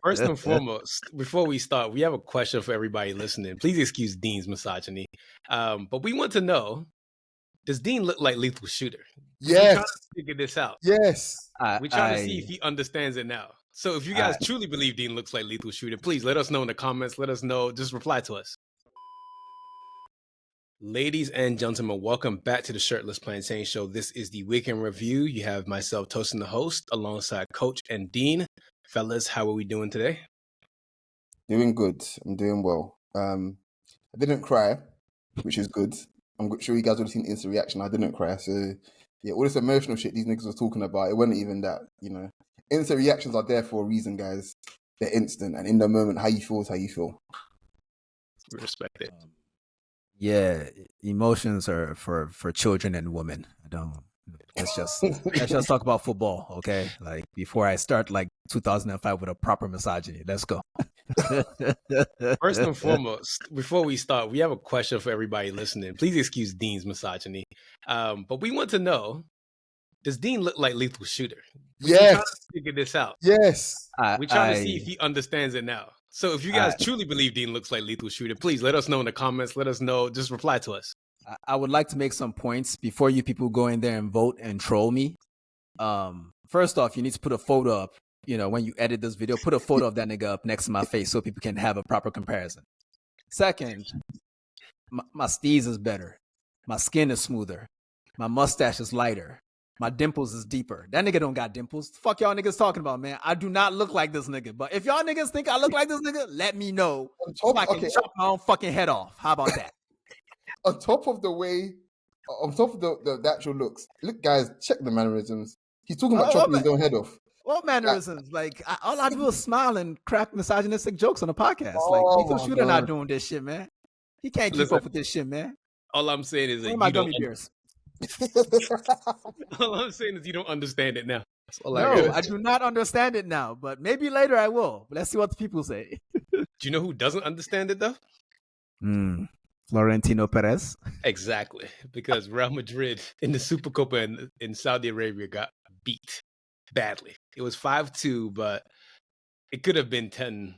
First and foremost, before we start, we have a question for everybody listening. Please excuse Dean's misogyny. But we want to know, does Dean look like Lethal Shooter? We're trying Yes. to figure this out. Yes. We're trying to see if he understands it now. So if you guys truly believe Dean looks like Lethal Shooter, please let us know in the comments. Let us know. Just reply to us. Ladies and gentlemen, welcome back to the Shirtless Plantain Show. This is the Weekend Review. You have myself, Toasting the host, alongside Coach and Dean. Fellas, how are we doing today? Doing good. I'm doing well. I didn't cry, which is good. I'm sure you guys would have seen instant reaction. I didn't cry. So, yeah, all this emotional shit these niggas was talking about, it wasn't even that, you know. Instant reactions are there for a reason, guys. They're instant. And in the moment, how you feel is how you feel. Respect it. Yeah, emotions are for children and women. Let's just talk about football, okay? Like before I start like 2005 with a proper misogyny. Let's go. First and foremost, before we start, we have a question for everybody listening. Please excuse Dean's misogyny. But we want to know, does Dean look like Lethal Shooter? We're trying to figure this out. Yes. We're trying to see if he understands it now. So if you guys truly believe Dean looks like Lethal Shooter, please let us know in the comments. Let us know. Just reply to us. I would like to make some points before you people go in there and vote and troll me. First off, you need to put a photo up. You know, when you edit this video, put a photo of that nigga up next to my face so people can have a proper comparison. Second, my steez is better. My skin is smoother. My mustache is lighter. My dimples is deeper. That nigga don't got dimples. The fuck y'all niggas talking about, man? I do not look like this nigga. But if y'all niggas think I look like this nigga, let me know. So I can chop my own fucking head off. How about that? On top of the actual looks, look, guys, check the mannerisms. He's talking about chopping his own head off. What mannerisms? All I do is smile and crack misogynistic jokes on the podcast. Lethal Shooter not doing this shit, man. He can't keep up with this shit, man. All I'm saying is that my gummy bears. All I'm saying is you don't understand it now. I do not understand it now, but maybe later I will. But let's see what the people say. Do you know who doesn't understand it though? Florentino Perez. Exactly, because Real Madrid in the Supercopa in Saudi Arabia got beat badly. It was 5-2, but it could have been 10-1.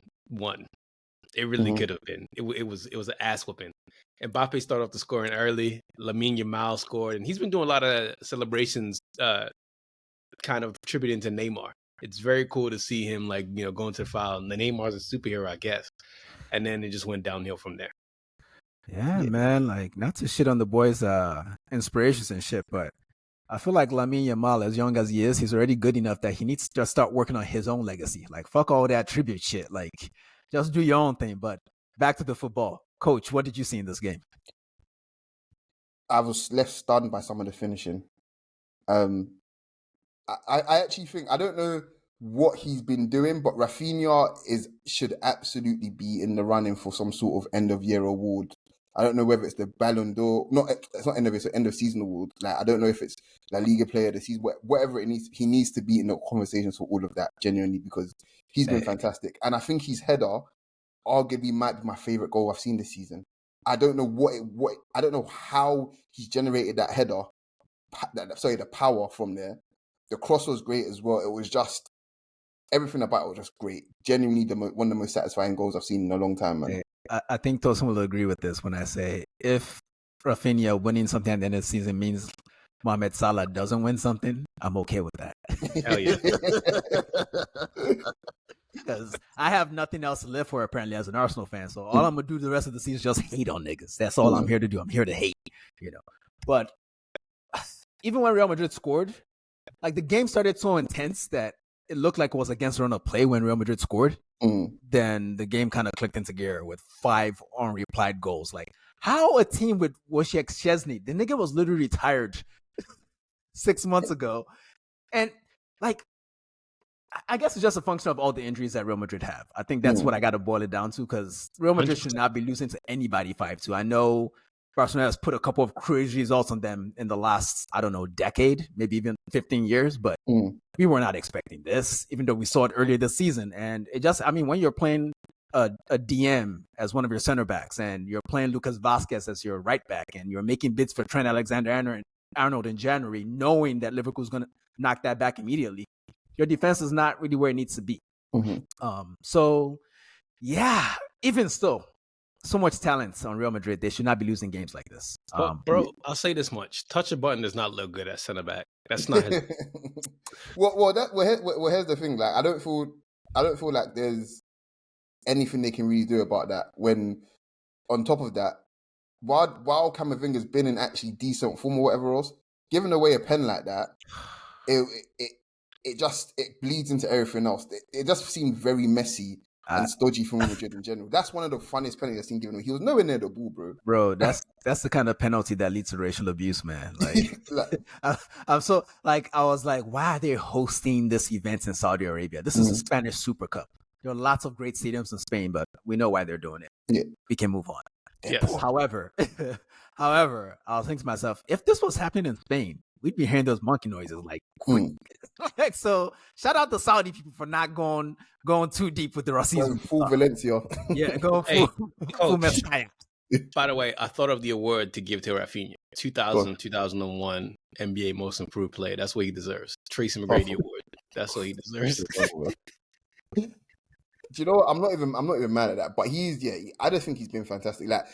It really could have been. It was an ass whooping. Mbappe started off the scoring early. Lamine Yamal scored, and he's been doing a lot of celebrations, kind of attributing to Neymar. It's very cool to see him going to the foul. And Neymar's a superhero, I guess. And then it just went downhill from there. Yeah, man. Not to shit on the boys' inspirations and shit, but I feel like Lamine Yamal, as young as he is, he's already good enough that he needs to just start working on his own legacy. Fuck all that tribute shit. Just do your own thing. But back to the football. Coach, what did you see in this game? I was left stunned by some of the finishing. I actually think, I don't know what he's been doing, but Rafinha should absolutely be in the running for some sort of end of year award. I don't know whether it's the Ballon d'Or. It's not end of it, it's an end of season award. I don't know if it's LaLiga player of the season, whatever it needs. He needs to be in the conversations for all of that, genuinely, because he's been fantastic. And I think his header arguably might be my favorite goal I've seen this season. I don't know I don't know how he's generated that header. The power from there. The cross was great as well. It was just everything about it was just great. Genuinely, one of the most satisfying goals I've seen in a long time, man. I think Tosin will agree with this when I say if Rafinha winning something at the end of the season means Mohamed Salah doesn't win something, I'm okay with that. Hell yeah. Because I have nothing else to live for, apparently, as an Arsenal fan. So all I'm going to do the rest of the season is just hate on niggas. That's all I'm here to do. I'm here to hate, But even when Real Madrid scored, the game started so intense that it looked like it was against run of play when Real Madrid scored. Then the game kind of clicked into gear with 5 unreplied goals. How a team with Wojciech Szczesny, the nigga was literally retired 6 months ago. And I guess it's just a function of all the injuries that Real Madrid have. I think that's what I got to boil it down to, because Real Madrid should not be losing to anybody 5-2. I know Barcelona has put a couple of crazy results on them in the last, decade, maybe even 15 years, but we were not expecting this, even though we saw it earlier this season. And it just, when you're playing a DM as one of your center backs, and you're playing Lucas Vazquez as your right back, and you're making bids for Trent Alexander-Arnold in January, knowing that Liverpool's going to knock that back immediately, your defense is not really where it needs to be. So yeah, even still, so much talent on Real Madrid. They should not be losing games like this. But bro, I'll say this much: touch a button does not look good at center back. That's not his. Here's the thing. Like, I don't feel like there's anything they can really do about that. When on top of that, while Camavinga's been in actually decent form or whatever else, giving away a pen like that, it bleeds into everything else. It just seemed very messy and stodgy from Real Madrid in general. That's one of the funniest penalties I've seen given away. He was nowhere near the ball, bro. Bro, that's the kind of penalty that leads to racial abuse, man. Like, I'm so like, I was like, why are they hosting this event in Saudi Arabia? This is a Spanish Super Cup. There are lots of great stadiums in Spain, but we know why they're doing it. Yeah. We can move on. Yes. However, I was thinking to myself, if this was happening in Spain, we'd be hearing those monkey noises like quick. Like, so shout out to Saudi people for not going too deep with the racism. Full Valencia. Yeah, going full Messiah. By the way, I thought of the award to give to Rafinha. 2000-2001 NBA Most Improved Player. That's what he deserves. Tracy McGrady Award. That's what he deserves. Do you know what? I'm not even mad at that. But I just think he's been fantastic. Like,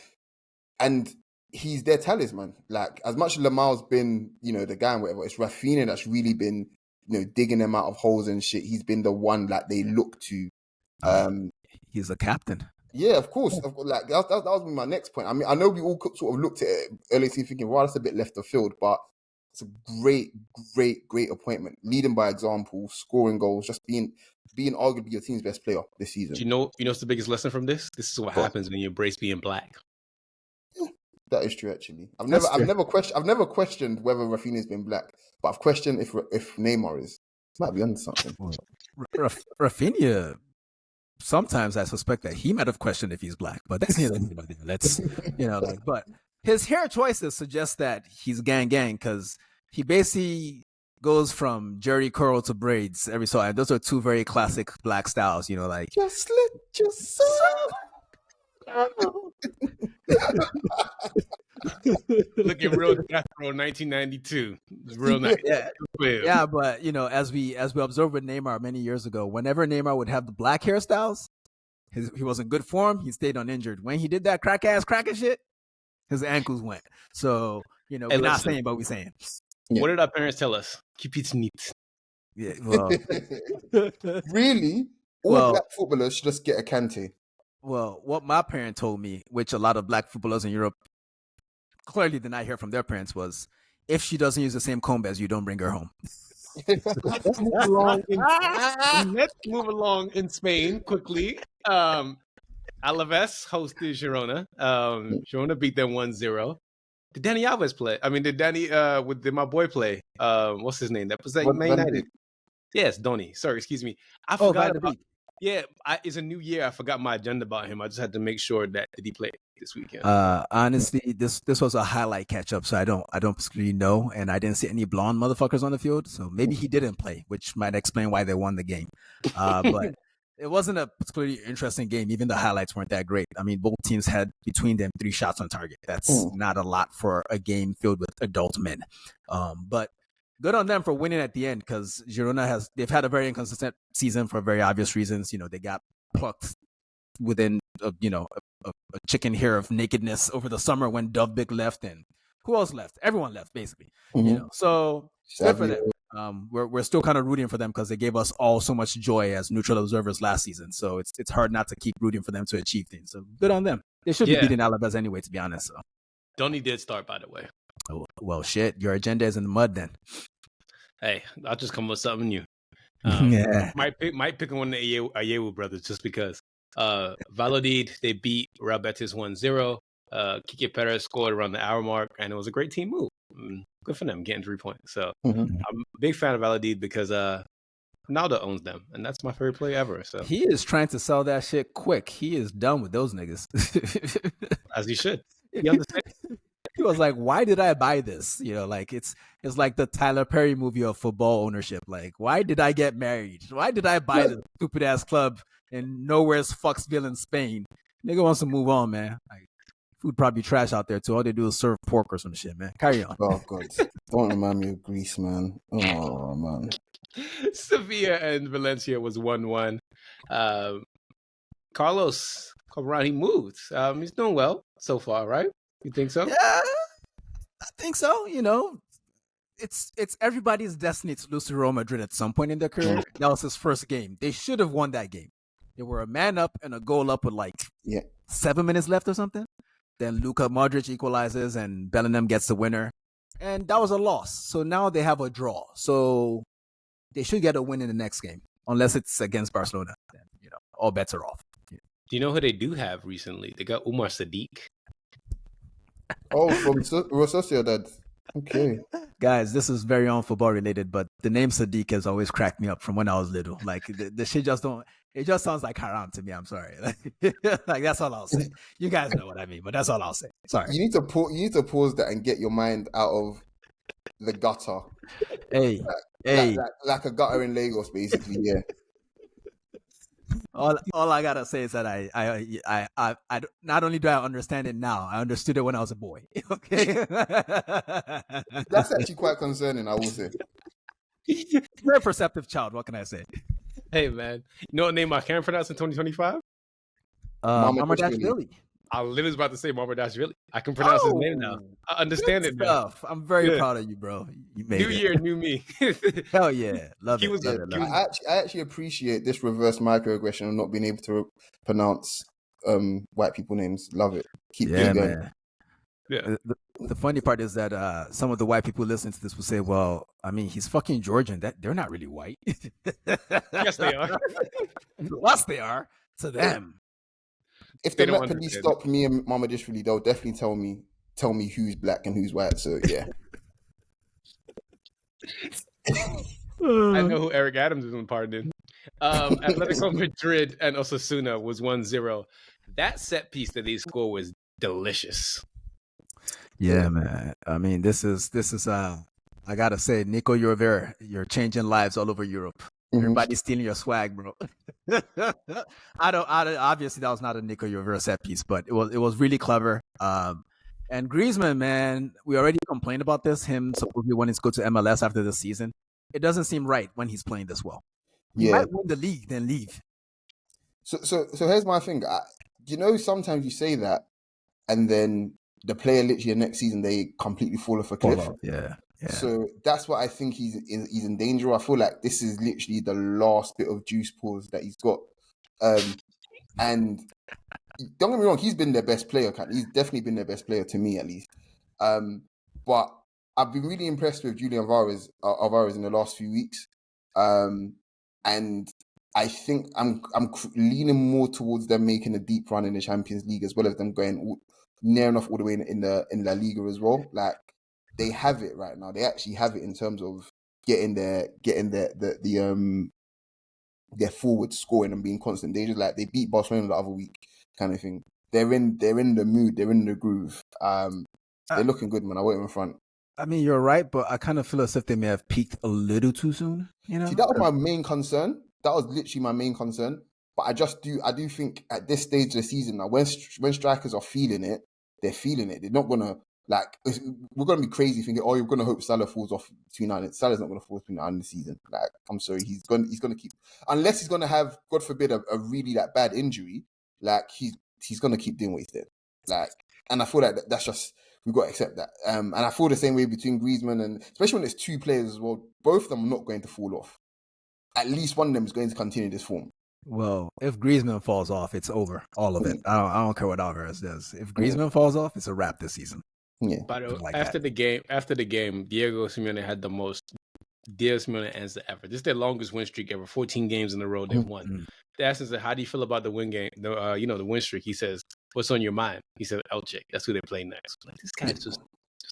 and he's their talisman. Like, as much as Lamal's been, the guy and whatever, it's Rafinha that's really been, digging them out of holes and shit. He's been the one that they look to. He's a captain. Yeah, of course. Like, that was my next point. I mean, I know we all sort of looked at it earlier thinking, well, that's a bit left of field, but it's a great, great, great appointment. Leading by example, scoring goals, just being arguably your team's best player this season. Do you know what's the biggest lesson from this? This is what happens when you embrace being black. Yeah, that is true. Actually, I've never questioned whether Rafinha's been black, but I've questioned if Neymar is. Might be under something. Rafinha. Sometimes I suspect that he might have questioned if he's black, but that's let's but his hair choices suggest that he's gang because he basically goes from jerry curl to braids every so often. Those are two very classic black styles, like just let yourself. Looking real Death Row 1992. It's real nice. Yeah, but as we observed with Neymar many years ago, whenever Neymar would have the black hairstyles, he was in good form. He stayed uninjured. When he did that cracking shit, his ankles went. So we're not saying, but we're saying. Yeah. What did our parents tell us? Keep it neat. Yeah, well, really, all black footballers should just get a Kante. Well, what my parent told me, which a lot of black footballers in Europe clearly did not hear from their parents, was if she doesn't use the same comb as you, don't bring her home. Let's move along in Spain quickly. Alaves hosted Girona. Girona beat them 1-0. Did Dani Alves play? I mean, did my boy play? What's his name? That was Man United. Yes, Donny. Sorry, excuse me. I forgot about. Yeah, it's a new year. I forgot my agenda about him. I just had to make sure that did he play this weekend. Honestly, this was a highlight catch up, so I don't particularly know, and I didn't see any blonde motherfuckers on the field, so maybe he didn't play, which might explain why they won the game. But it wasn't a particularly interesting game. Even the highlights weren't that great. I mean, both teams had between them 3 shots on target. That's not a lot for a game filled with adult men. But good on them for winning at the end, because Girona they've had a very inconsistent season for very obvious reasons. They got plucked within a chicken hair of nakedness over the summer when Dovbyk left, and who else left? Everyone left basically. So good for them. We're still kind of rooting for them because they gave us all so much joy as neutral observers last season. So it's hard not to keep rooting for them to achieve things. So good on them. They should be beating Alaves anyway, to be honest. So Donny did start, by the way. Oh, well, shit. Your agenda is in the mud then. Hey, I'll just come with something new. Might pick one of the Ayewu brothers just because. Valladolid, they beat Real Betis 1-0. Kike Perez scored around the hour mark, and it was a great team move. Good for them getting 3 points. So I'm a big fan of Valladolid because Ronaldo owns them, and that's my favorite player ever. So he is trying to sell that shit quick. He is done with those niggas. As he should. He understands. He was like, why did I buy this? Like it's like the Tyler Perry movie of football ownership. Like, why did I get married? Why did I buy this stupid ass club in nowhere's Foxville in Spain? Nigga wants to move on, man. Like, food probably trash out there too. All they do is serve pork or some shit, man. Carry on. Oh god, don't remind me of Greece, man. Oh man. Sevilla and Valencia was 1-1. Uh, Carlos come around, he moved. He's doing well so far, right? You think so? Yeah, I think so. It's everybody's destiny to lose to Real Madrid at some point in their career. That was his first game. They should have won that game. They were a man up and a goal up with 7 minutes left or something. Then Luka Modric equalizes and Bellingham gets the winner. And that was a loss. So now they have a draw. So they should get a win in the next game. Unless it's against Barcelona. Then, all bets are off. Do you know who they do have recently? They got Umar Sadiq. Oh, from Real Sociedad. Okay. Guys, this is very on-football related, but the name Sadiq has always cracked me up from when I was little. Like, the shit just don't... It just sounds like haram to me. I'm sorry. Like, that's all I'll say. You guys know what I mean, but that's all I'll say. Sorry. You need to pause that and get your mind out of the gutter. Hey. Like a gutter in Lagos, basically, yeah. All I gotta say is that I not only do I understand it now, I understood it when I was a boy. Okay, that's actually quite concerning. I will say, very perceptive child. What can I say? Hey man, you know what name I can pronounce in 2025? Mamardashvili. I literally was about to say Mamardashvili. I can pronounce his name now. I understand it now. I'm very proud of you, bro. You made New year, new me. Hell yeah, love it. I actually appreciate this reverse microaggression of not being able to pronounce white people names. Love it. Keep doing man. Yeah. The funny part is that some of the white people listening to this will say, "Well, I mean, he's fucking Georgian. That they're not really white." Yes, they are. Yes, they are to them. If the Met police stop me and Mamardashvili, they'll definitely tell me who's black and who's white. So yeah. I know who Eric Adams is on pardon. Atletico Madrid and Osasuna was 1-0. That set piece that they scored was delicious. Yeah, man. I mean, this is I gotta say, Nico, you're changing lives all over Europe. Everybody's stealing your swag, bro. Obviously that was not a Nico Rivera set piece, but it was really clever. And Griezmann, man, we already complained about this. Him supposedly wanting to go to MLS after the season. It doesn't seem right when he's playing this well. He might win the league, then leave. So here's my thing. Sometimes you say that, and then the player literally next season they completely fall off a cliff. Yeah. So that's what I think he's in danger. I feel like this is literally the last bit of juice pause that he's got. And don't get me wrong, he's been their best player. He's definitely been their best player to me, at least. But I've been really impressed with Julian Alvarez in the last few weeks. And I think I'm leaning more towards them making a deep run in the Champions League, as well as them going near enough all the way in LaLiga as well. Like, they have it right now. They actually have it in terms of getting their forward scoring and being constant dangerous. Like, they beat Barcelona the other week, kind of thing. They're in the mood. They're in the groove. They're looking good, man. I went in front. I mean, you're right, but I kind of feel as if they may have peaked a little too soon. See, that was my main concern. That was literally my main concern. But I do think at this stage of the season now, when strikers are feeling it, they're feeling it. They're not gonna. Like, we're going to be crazy thinking, you're going to hope Salah falls off between now. Salah's not going to fall between now and the season. Like, I'm sorry, he's going to keep, unless he's going to have, God forbid, a really bad injury. Like, he's going to keep doing what he's doing. Like, and I feel like that's just, we've got to accept that. And I feel the same way between Griezmann and, especially when it's two players as well, both of them are not going to fall off. At least one of them is going to continue this form. Well, if Griezmann falls off, it's over. All of it. I don't care what Alvarez does. If Griezmann falls off, it's a wrap this season. Yeah. But after the game, Diego Simeone had the most Diego Simeone answer ever. This is their longest win streak ever. 14 games in a row they've won. They asked him, "How do you feel about the win game? The win streak?" He says, "What's on your mind?" He said, "Elche. That's who they play next." Like, this guy's just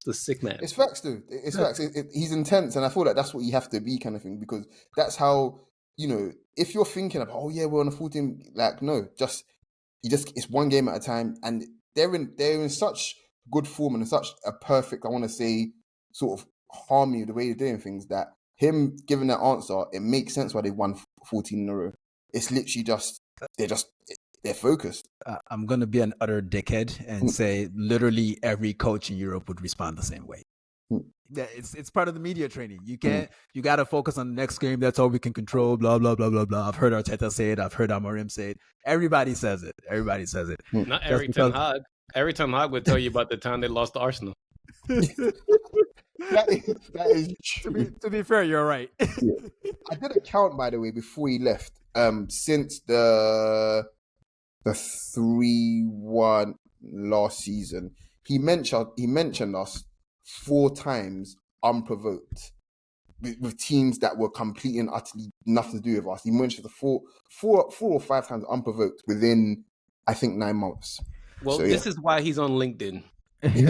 a sick man. It's facts, dude. It's facts. He's intense, and I feel like that's what you have to be, kind of thing, because that's how, if you're thinking about, oh yeah, we're on a 14, like, no, it's one game at a time, and they're in such good form and such a perfect, I want to say, sort of harmony of the way they're doing things, that him giving that answer, it makes sense why they won 14 in a row. It's literally they're focused. I'm going to be an utter dickhead and say literally every coach in Europe would respond the same way. It's part of the media training. You got to focus on the next game. That's all we can control. Blah blah blah blah blah. I've heard Arteta say it. I've heard Amorim say it. Everybody says it. Not Eric Ten Hag. Eric Ten Hag would tell you about the time they lost to Arsenal. that is true. To be fair, you're right. I did a count, by the way, before he left. Since the 3-1 last season, he mentioned us 4 times unprovoked with teams that were completely and utterly nothing to do with us. He mentioned the 4 or 5 times unprovoked within, I think, 9 months. Well, this is why he's on LinkedIn. I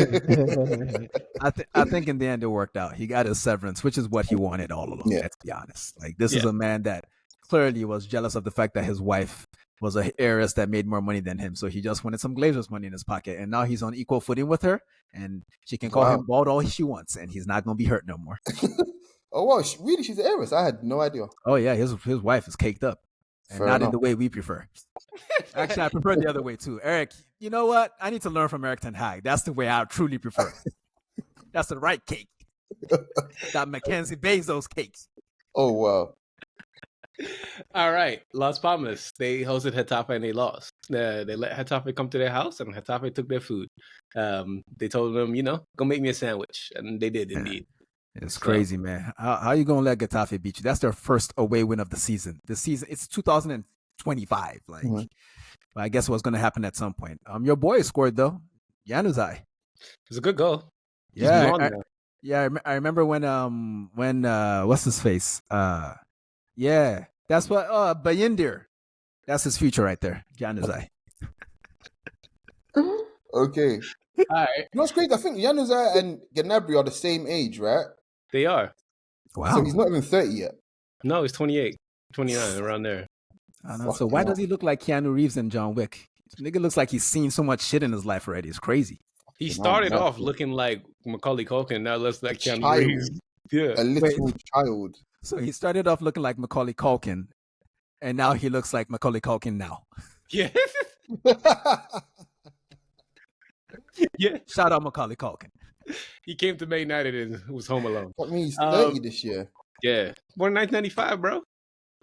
think in the end it worked out. He got his severance, which is what he wanted all along. Let's be honest. Like, this is a man that clearly was jealous of the fact that his wife was an heiress that made more money than him. So he just wanted some Glazers money in his pocket, and now he's on equal footing with her, and she can call him bald all she wants, and he's not gonna be hurt no more. Oh wow, really? She's an heiress? I had no idea. Oh yeah, his wife is caked up, and Fair not enough. in the way we prefer. Actually, I prefer the other way too. Eric, you know what? I need to learn from Eric Ten Hag. That's the way I truly prefer. That's the right cake. That Mackenzie Bezos cakes. Oh wow. All right, Las Palmas. They hosted Getafe and they lost. They let Getafe come to their house, and Getafe took their food. They told them, go make me a sandwich, and they did indeed. It's crazy, man. How you gonna let Getafe beat you? That's their first away win of the season. It's 2025. Like, I guess what's gonna happen at some point. Your boy scored though. Januzaj. It was a good goal. Yeah, I remember when what's his face? Yeah, that's what. Bayindir. That's his future right there. Januzaj. Okay. All right. You know what's crazy? I think Januzaj and Gnabry are the same age, right? They are. Wow. So he's not even 30 yet. No, he's 28, 29, around there. I know. So why does he look like Keanu Reeves and John Wick? Nigga looks like he's seen so much shit in his life already. It's crazy. He started off looking like Macaulay Culkin. Now looks like Keanu Reeves. Yeah. A little child. So he started off looking like Macaulay Culkin, and now he looks like Macaulay Culkin now. Yeah. Yeah. Shout out Macaulay Culkin. He came to Man United and was home alone. That means he's 30 this year. Yeah. Born in 1995, bro.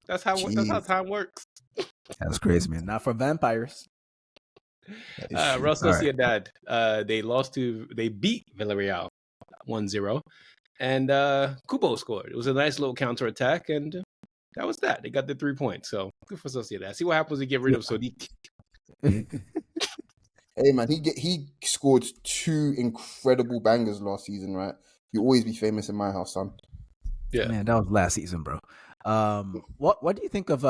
That's how time works. That's crazy, man. Not for vampires. Real Sociedad. They beat Villarreal 1-0. And Kubo scored. It was a nice little counterattack, and that was that. They got the 3 points. So good for Sociedad. See what happens when you get rid of Sodiq. Hey man, he scored 2 incredible bangers last season, right? You'll always be famous in my house, son. Yeah, man, that was last season, bro. What do you think of?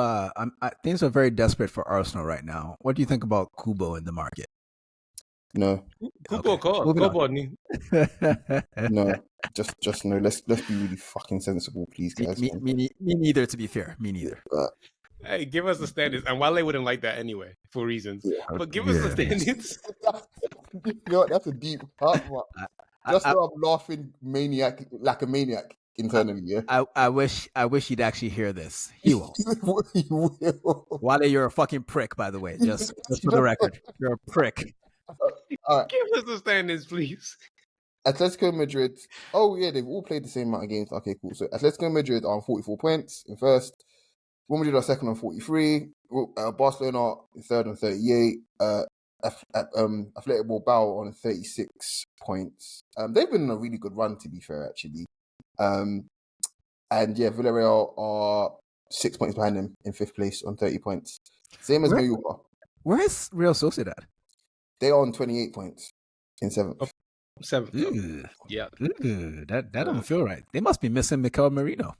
Things are very desperate for Arsenal right now. What do you think about Kubo in the market? No. Kubo, No, just no. Let's be really fucking sensible, please, guys. Me neither. To be fair, me neither. Hey, give us the standards. And Wale wouldn't like that anyway, for reasons. Yeah. But give us the standards. You know what? That's a deep part. Just so I'm laughing like a maniac internally, yeah. I wish he'd actually hear this. He won't. He will. Wale, you're a fucking prick, by the way. Just for the record. You're a prick. All right. Give us the standards, please. Atletico Madrid. Oh yeah, they've all played the same amount of games. Okay, cool. So Atletico Madrid are on 44 points in first. Real Madrid are second on 43. Barcelona third on 38. Athletic Bilbao on 36 points. They've been on a really good run, to be fair, actually. And yeah, Villarreal are 6 points behind them in fifth place on 30 points. Same as Mallorca. Where is Real Sociedad? They are on 28 points in seventh. Seventh. Ooh. Yeah. Ooh, that don't feel right. They must be missing Mikel Merino.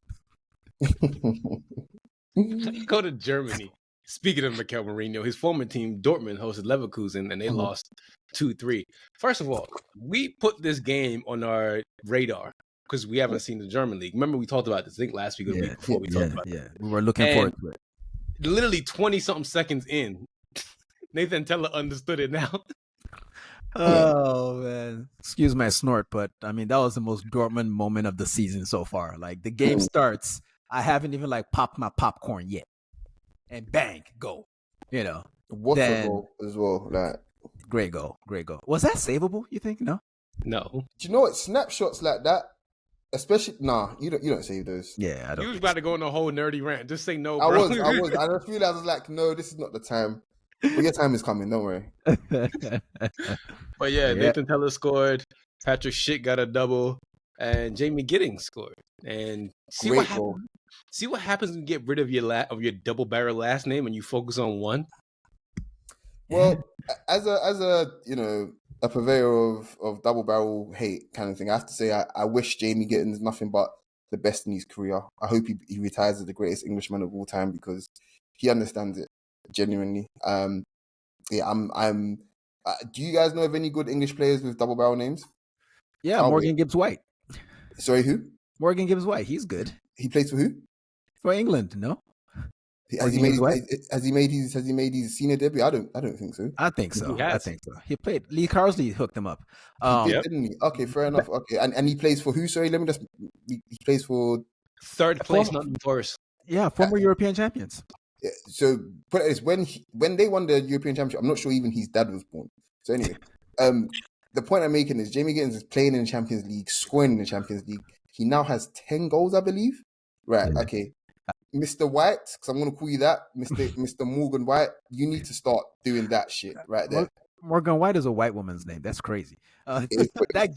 Go to Germany. Speaking of Mikel Merino, his former team, Dortmund, hosted Leverkusen, and they lost 2-3. First of all, we put this game on our radar because we haven't seen the German league. Remember, we talked about this, I think, last week or the week before we talked about it. Yeah, we were looking forward to it. Literally 20-something seconds in, Nathan Teller understood it now. Oh, man. Excuse my snort, but, I mean, that was the most Dortmund moment of the season so far. Like, the game starts, I haven't even, popped my popcorn yet. And bang, go. You know. What a goal as well. Great goal. Was that savable, you think? No? No. Do you know what? Snapshots like that, especially you don't save those. Yeah, I don't. You was think about so. to go on a whole nerdy rant. Just say no, I bro. was. I just realized I was like, no, this is not the time. But your time is coming. Don't worry. But yeah, Yeah. Nathan Teller scored. Patrick Schick got a double, and Jamie Giddings scored. And Great goal. See what happens when you get rid of your double barrel last name and you focus on one. Well, as a a purveyor of double barrel hate kind of thing, I have to say I wish Jamie Gittins nothing but the best in his career. I hope he retires as the greatest Englishman of all time because he understands it genuinely. Yeah, I'm. Do you guys know of any good English players with double barrel names? Yeah, Morgan Gibbs White. Sorry, who? Morgan Gibbs White. He's good He plays for who? for England. No, Has he made his senior debut? I don't think so. I think so. He has. I think so. He played. Lee Carsley hooked him up. He did, didn't he? Okay, fair enough. Okay, and he plays for who? Sorry, let me just. He plays for Third place, Nottingham Forest. Yeah, former European champions. Yeah, so put it this, when they won the European Championship, I'm not sure even his dad was born. So anyway, the point I'm making is Jamie Gittins is playing in the Champions League, scoring in the Champions League. He now has 10 goals, I believe. Right, okay. Mr. White, because I'm going to call you that, Mr. Morgan White, you need to start doing that shit right there. Morgan White is a white woman's name. That's crazy. That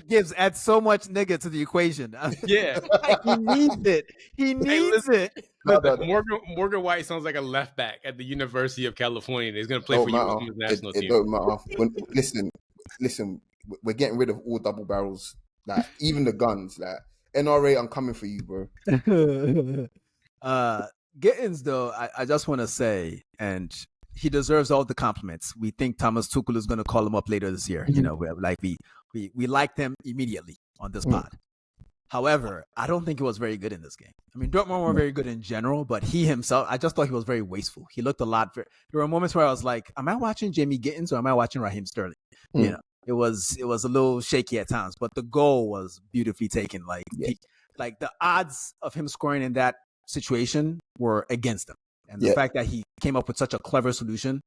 gives adds so much nigga to the equation. Yeah. He needs it. He needs it. Morgan White sounds like a left back at the University of California. He's going to play for U.S. national team. It don't matter. Listen, we're getting rid of all double barrels. Like, even the guns. Like, NRA, I'm coming for you, bro. Gittins, though, I just want to say, and he deserves all the compliments. We think Thomas Tuchel is going to call him up later this year. Mm-hmm. We liked him immediately on this pod. However, I don't think he was very good in this game. I mean, Dortmund were very good in general, but he himself, I just thought he was very wasteful. He looked a lot. There were moments where I was like, am I watching Jamie Gittins or am I watching Raheem Sterling? It was a little shaky at times, but the goal was beautifully taken. Like the odds of him scoring in that situation were against him. And the fact that he came up with such a clever solution,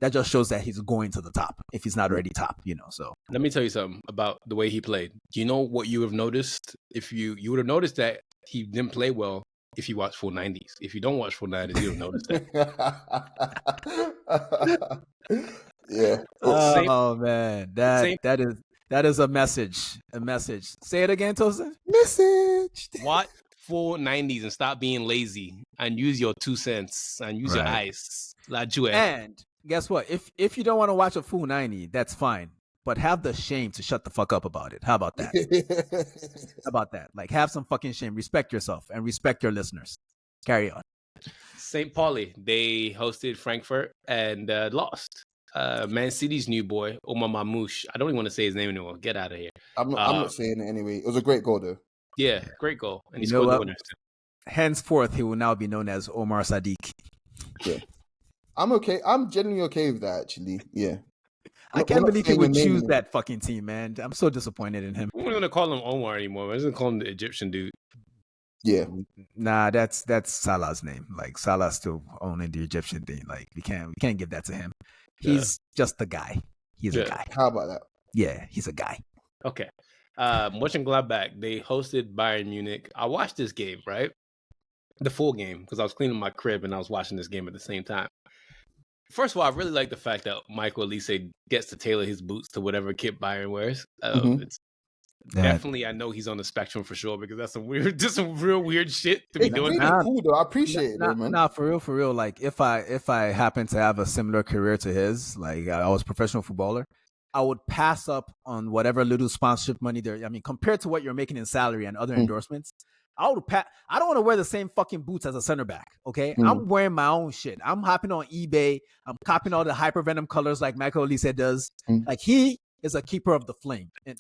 that just shows that he's going to the top if he's not already top, So let me tell you something about the way he played. Do you know what you have noticed? If you would have noticed that he didn't play well if you watch full 90s. If you don't watch full 90s, you don't notice that. Yeah. Oh man, that is a message. A message. Say it again, Tosin. Message. Watch full 90s and stop being lazy and use your 2 cents and use your eyes. And guess what? If you don't want to watch a full 90, that's fine. But have the shame to shut the fuck up about it. How about that? How about that? Like, have some fucking shame. Respect yourself and respect your listeners. Carry on. St. Pauli, they hosted Frankfurt and lost. Man City's new boy, Omar Mamouche. I don't even want to say his name anymore. Get out of here. I'm not saying it anyway. It was a great goal, though. Yeah, great goal. And he scored the winners, too. Henceforth, he will now be known as Omar Sadiq. Yeah. I'm okay. I'm genuinely okay with that, actually. Yeah. I can't believe he would choose that fucking team, man. I'm so disappointed in him. We're not going to call him Omar anymore. We're just going to call him the Egyptian dude. Yeah. Nah, that's Salah's name. Like, Salah's still owning the Egyptian thing. Like, we can't give that to him. He's just the guy. He's a guy. How about that? Yeah, he's a guy. Okay. Watching Gladbach, they hosted Bayern Munich. I watched this game, right? The full game, because I was cleaning my crib and I was watching this game at the same time. First of all, I really like the fact that Michael Elise gets to tailor his boots to whatever kit Bayern wears. It's definitely, I know he's on the spectrum for sure, because that's some real weird shit to be doing. Really cool though. I appreciate it, man. Nah, for real. Like, if I happen to have a similar career to his, like I was a professional footballer, I would pass up on whatever little sponsorship money there. I mean, compared to what you're making in salary and other endorsements, I don't want to wear the same fucking boots as a center back. Okay, I'm wearing my own shit. I'm hopping on eBay. I'm copying all the Hypervenom colors like Michael Elise does. Like, he is a keeper of the flame. And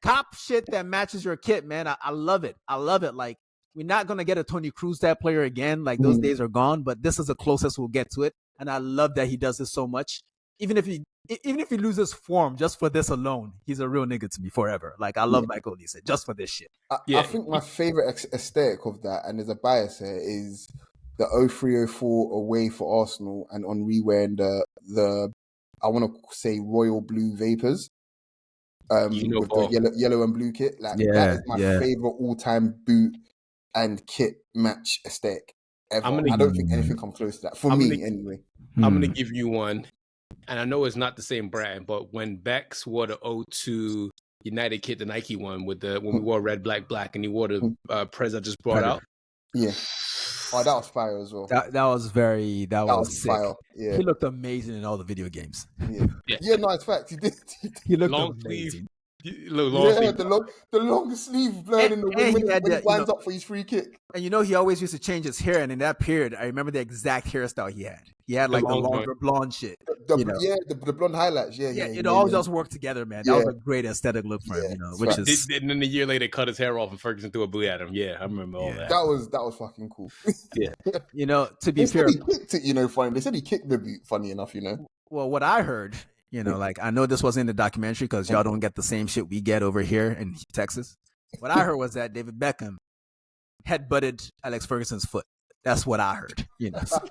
cop shit that matches your kit, man. I love it. I love it. Like, we're not gonna get a Tony Cruz type player again. Like, those days are gone. But this is the closest we'll get to it. And I love that he does this so much. Even if he loses form just for this alone, he's a real nigga to me forever. Like, I love Michael Elise just for this shit. I think my favorite aesthetic of that, and there's a bias here, is the 03-04 away for Arsenal and Henry wearing the I want to say royal blue Vapors. with the yellow and blue kit. Like that is my favorite all-time boot and kit match aesthetic ever. I don't think anything comes close to that for me anyway. I'm gonna give you one, and I know it's not the same brand, but when Bex wore the 02 United kit, the Nike one when we wore red, black, and he wore the Prez I just brought out. Yeah. Oh, that was fire as well. That was sick. Fire. Yeah. He looked amazing in all the video games. Yeah, no, it's fact. He did. He looked long amazing. sleeve. Long sleeve. The long sleeve blurred in the wind when he winds up for his free kick. And he always used to change his hair. And in that period, I remember the exact hairstyle he had. He had like the longer blonde shit. The blonde highlights. Yeah. It all just worked together, man. That was a great aesthetic look for him. Which is. And then a year later, cut his hair off and Ferguson threw a blue at him. Yeah, I remember all that. That was fucking cool. Yeah. To be fair, he kicked it. Funny. They said he kicked the boot. Funny enough, Well, what I heard. Like I know this wasn't in the documentary because y'all don't get the same shit we get over here in Texas. What I heard was that David Beckham headbutted Alex Ferguson's foot. That's what I heard. So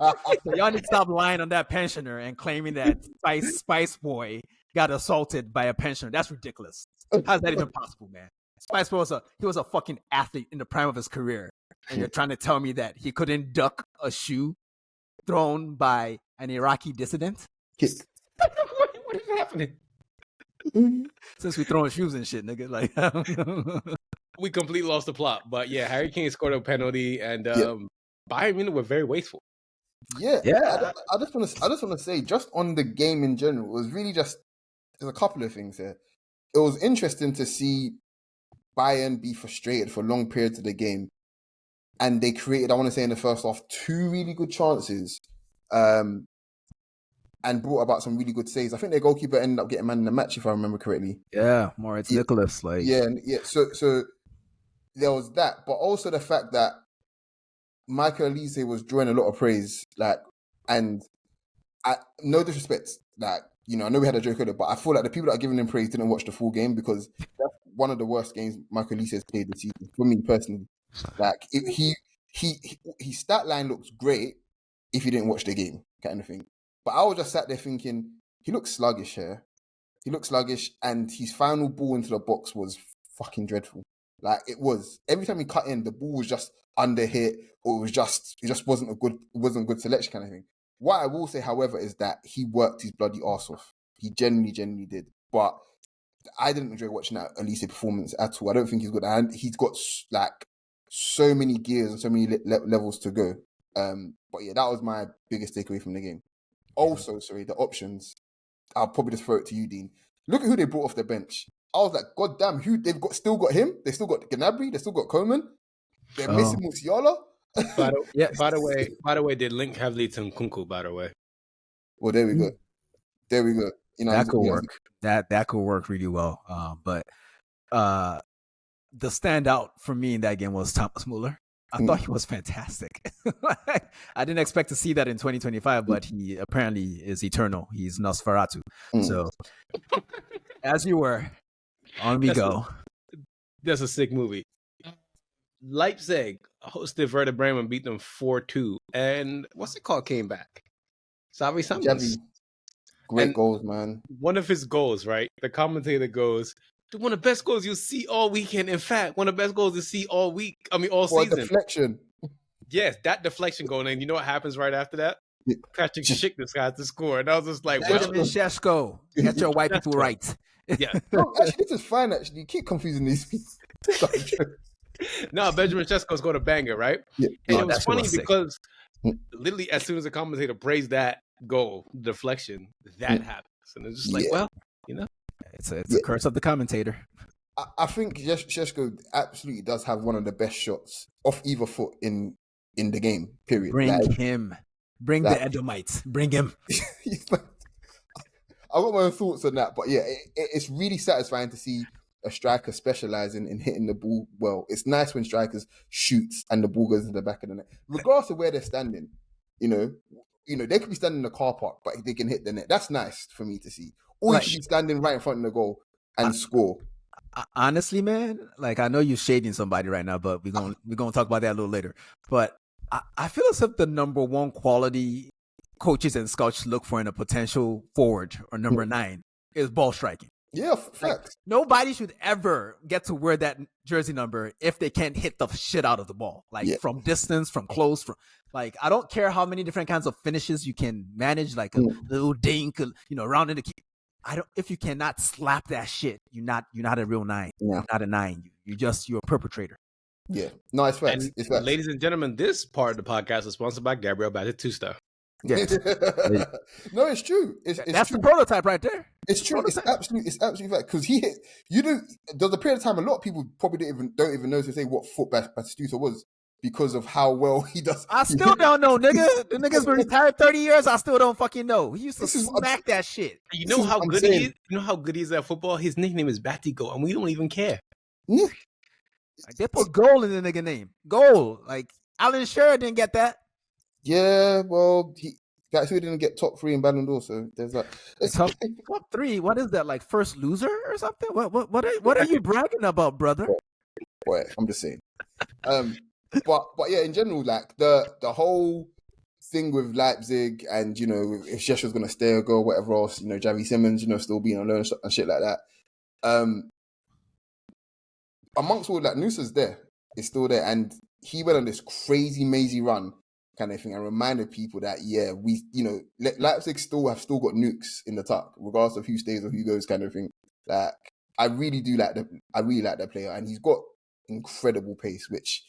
y'all need to stop lying on that pensioner and claiming that Spice Boy got assaulted by a pensioner. That's ridiculous. How's that even possible, man? Spice Boy was a fucking athlete in the prime of his career, and you're trying to tell me that he couldn't duck a shoe thrown by an Iraqi dissident? What is happening? Since we throwing shoes and shit, nigga. Like we completely lost the plot. But yeah, Harry Kane scored a penalty, and Bayern Munich were very wasteful. Yeah. I just want to say, just on the game in general, it was really there's a couple of things here. It was interesting to see Bayern be frustrated for long periods of the game, and they created, I want to say, in the first half, 2 really good chances. And brought about some really good saves. I think their goalkeeper ended up getting man in the match, if I remember correctly. Yeah, Moritz Nicholas. Like So there was that, but also the fact that Michael Olise was drawing a lot of praise. And no disrespect, I know we had a joke earlier, but I feel like the people that are giving him praise didn't watch the full game because that's one of the worst games Michael Olise has played this season for me personally. His stat line looks great if you didn't watch the game, kind of thing. But I was just sat there thinking, he looks sluggish here. He looks sluggish, and his final ball into the box was fucking dreadful. Like, it was. Every time he cut in, the ball was just under hit, or it just wasn't a good selection kind of thing. What I will say, however, is that he worked his bloody arse off. He genuinely did. But I didn't enjoy watching that Olise performance at all. I don't think he's good. And he's got so many gears and so many levels to go. But yeah, that was my biggest takeaway from the game. Also, the options. I'll probably just throw it to you, Dean. Look at who they brought off the bench. I was like, God damn, still got him? They still got Gnabry? They still got Coman? They're missing Musiala? By the way, they link heavily to Nkunku, by the way. Well, there we go. That could work. That could work really well. But the standout for me in that game was Thomas Muller. I thought he was fantastic. I didn't expect to see that in 2025, but he apparently is eternal. He's Nosferatu. So, as you were, on we go. That's a sick movie. Leipzig hosted Werder Bremen, beat them 4-2. And what's it called? Came back. Xavi Simons. Great goals, man. One of his goals, right? The commentator goes, one of the best goals you'll see all weekend. In fact, one of the best goals you'll see all season. Deflection. Yes, that deflection goal. And you know what happens right after that? Patrick Schick decides to score. And I was just like, Benjamin Šeško, get your white people right. Yeah. No, actually, this is fine, actually. You keep confusing these people. No, Benjamin Šeško's got a banger, right? Yeah. And it was funny because literally as soon as the commentator praised that goal, deflection, that happens. And it's just like, well, It's a curse of the commentator. I think Šeško absolutely does have one of the best shots off either foot in the game, period. Bring him. Bring the Edomites. Bring him. I've got my own thoughts on that. But yeah, it's really satisfying to see a striker specialising in hitting the ball well. It's nice when strikers shoot and the ball goes in the back of the net. Regardless of where they're standing, they could be standing in the car park, but they can hit the net. That's nice for me to see. Or you should be standing right in front of the goal and score. Honestly, man, like I know you're shading somebody right now, but we're gonna talk about that a little later. But I feel as if the number one quality coaches and scouts look for in a potential forward or number 9 is ball striking. Yeah, Like, facts. nobody should ever get to wear that jersey number if they can't hit the shit out of the ball, like from distance, from close, from like I don't care how many different kinds of finishes you can manage, like a little dink, around in the key. If you cannot slap that shit, you're not a real 9. Yeah. You're not a 9. You're a perpetrator. Yeah, no, it's facts. And it's facts. ladies and gentlemen, this part of the podcast is sponsored by Gabriel Batted 2-Star. Yeah. No, it's true. That's true. the prototype right there. It's true. It's absolutely fact. Because he hit. There's a period of time a lot of people probably don't even know to say what foot Batistuta was because of how well he does. I still don't know, nigga. The nigga's been retired 30 years. I still don't fucking know. He used to smack that shit. You know how good he is? You know how good he is at football? His nickname is Batigo, and we don't even care. Yeah. Like, they put goal in the nigga name. Goal. Like, Alan Shearer didn't get that. Yeah, well, that's who didn't get top 3 in Ballon d'Or, so there's that. Top 3? What is that, like first loser or something? What are you bragging about, brother? Boy, I'm just saying. But yeah, in general, like the whole thing with Leipzig and, if Ziyech was going to stay or go or whatever else, Javi Simmons, still being on loan and shit like that. Amongst all that, Nusa's there. It's still there. And he went on this crazy, mazy run kind of thing and reminded people that, yeah, Leipzig have still got nukes in the tuck, regardless of who stays or who goes kind of thing. Like, I really like that player. And he's got incredible pace, which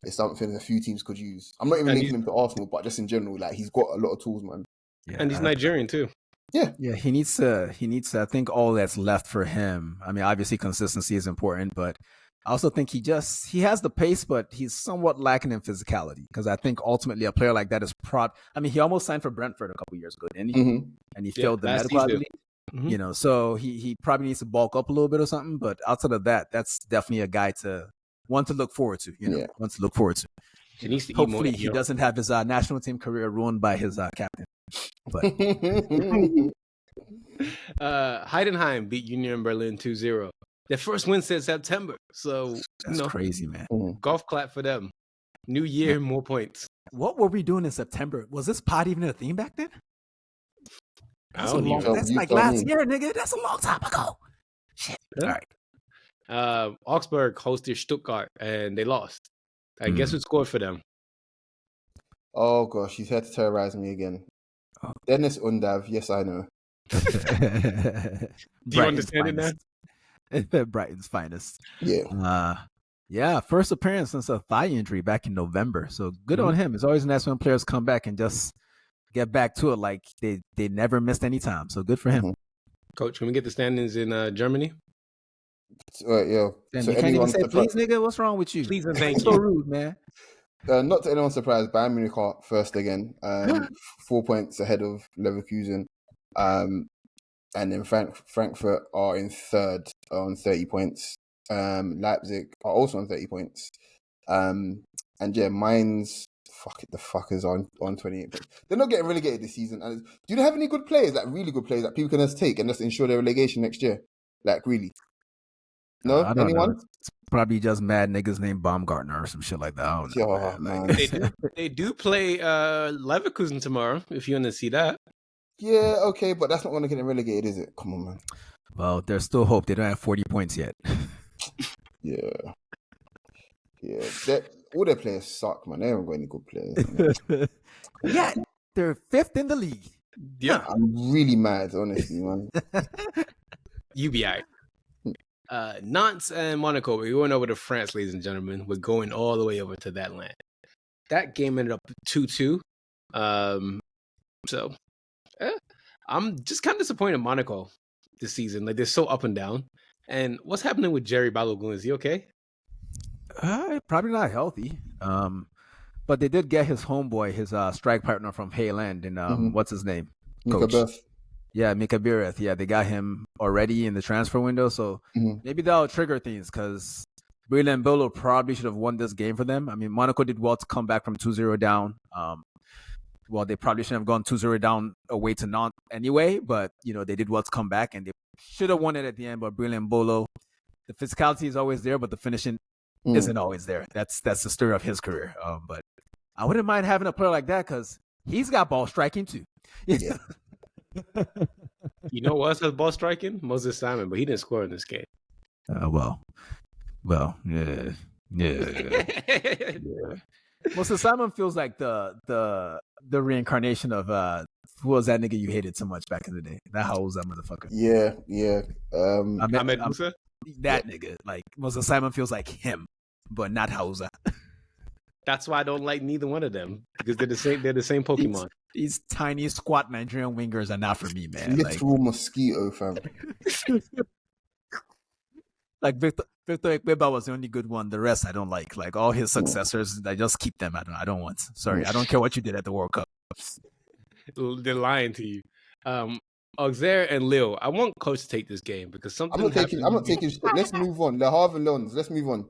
is something a few teams could use. I'm not even linking him to Arsenal, but just in general, like, he's got a lot of tools, man. Yeah, and he's Nigerian too. Yeah. Yeah, he needs to, I think all that's left for him. I mean, obviously consistency is important, but I also think he has the pace, but he's somewhat lacking in physicality because I think ultimately a player like that is he almost signed for Brentford a couple years ago, didn't he? Mm-hmm. And he failed the medical, I believe. Mm-hmm. So he probably needs to bulk up a little bit or something, but outside of that, that's definitely a guy one to look forward to, one to look forward to. He needs to hopefully he doesn't have his national team career ruined by his captain. But Heidenheim beat Union Berlin 2-0. Their first win since September. So that's crazy, man. Golf clap for them. New year, more points. What were we doing in September? Was this pod even a theme back then? That's like last year, nigga. That's a long time ago. Shit. All right. Augsburg hosted Stuttgart and they lost. I guess who scored for them? Oh gosh, he's here to terrorize me again. Dennis Undav, yes, I know. Do you understand it now? Brighton's finest. Yeah. Yeah, first appearance since a thigh injury back in November. So good on him. It's always nice when players come back and just get back to it like they never missed any time. So good for him. Coach, can we get the standings in Germany? Yeah. Damn, so you can't even say please, nigga? What's wrong with you? Please and thank you. So rude, man. Not to anyone's surprise, Bayern Munich are first again. 4 points ahead of Leverkusen. And then Frankfurt are in third on 30 points. Leipzig are also on 30 points. And yeah, Mainz, the fuckers are on 28 points. They're not getting relegated this season. And do they have any good players, like really good players that people can just take and just ensure their relegation next year? Like, really? No? I don't Anyone? know. It's probably just mad niggas named Baumgartner or some shit like that. I don't know. Oh, man. They do play Leverkusen tomorrow, if you want to see that. Yeah, okay, but that's not going to get them relegated, is it? Come on, man. Well, there's still hope. They don't have 40 points yet. Yeah. All their players suck, man. They haven't got any good players. Yeah, they're fifth in the league. Yeah, I'm really mad, honestly, man. UBI. Nantes and Monaco. We're going over to France, ladies and gentlemen. We're going all the way over to that land. That game ended up 2-2. So I'm just kind of disappointed in Monaco this season. Like, they're so up and down. And what's happening with Jerry Balogun? Is he okay? Probably not healthy. But they did get his homeboy, his strike partner from Hayland, and what's his name? Coach. Mika Bireth. Yeah, they got him already in the transfer window, so maybe that'll trigger things because Brilliant Bolo probably should have won this game for them. I mean, Monaco did well to come back from 2-0 down. Well, they probably shouldn't have gone 2-0 down away to Nantes anyway, but, they did well to come back, and they should have won it at the end, but Brilliant Bolo, the physicality is always there, but the finishing isn't always there. That's the story of his career. But I wouldn't mind having a player like that because he's got ball striking too. You You know what else has ball striking? Moses Simon, but he didn't score in this game. Yeah. Moses Simon feels like the reincarnation of who was that nigga you hated so much back in the day? That how was that motherfucker? Yeah. Ahmed Musa? That nigga. Like Moses Simon feels like him, but not Hausa. That's why I don't like neither one of them because they're the same. They're the same Pokemon. These tiny, squat Nigerian wingers are not for me, man. Literal mosquito, fam. Like Victor Ekpeba was the only good one. The rest I don't like. Like all his successors, I just keep them. I don't want. Sorry, I don't care what you did at the World Cup. They're lying to you. Auxerre and Lille. I want coach to take this game because something. I'm not taking shit. Let's move on. Le Havre Lons. Let's move on.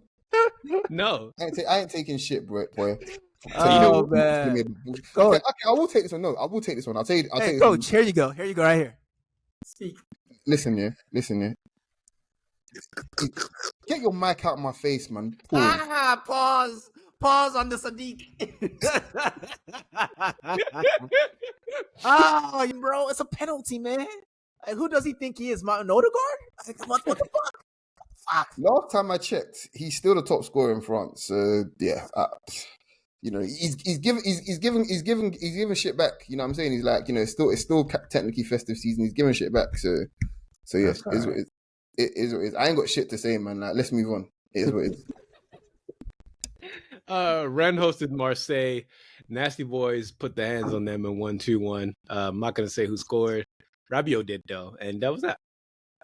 No, I ain't taking shit, boy. Oh man. Okay, I will take this one. No, I will take this one. I'll take it. Coach, here you go. Here you go. Right here. Speak. Listen, yeah. Get your mic out of my face, man. Pause on the Sadiq. Bro, it's a penalty, man. Like, who does he think he is, Martin Odegaard? Like, what the fuck? Last time I checked, he's still the top scorer in France. So yeah, he's giving shit back. You know what I'm saying? He's like, it's still technically festive season. He's giving shit back. So yes, it is what it is. I ain't got shit to say, man. Like, let's move on. It is what it is. Rennes hosted Marseille. Nasty Boys put the hands on them and won 2-1. I'm not gonna say who scored. Rabiot did though, and that was that.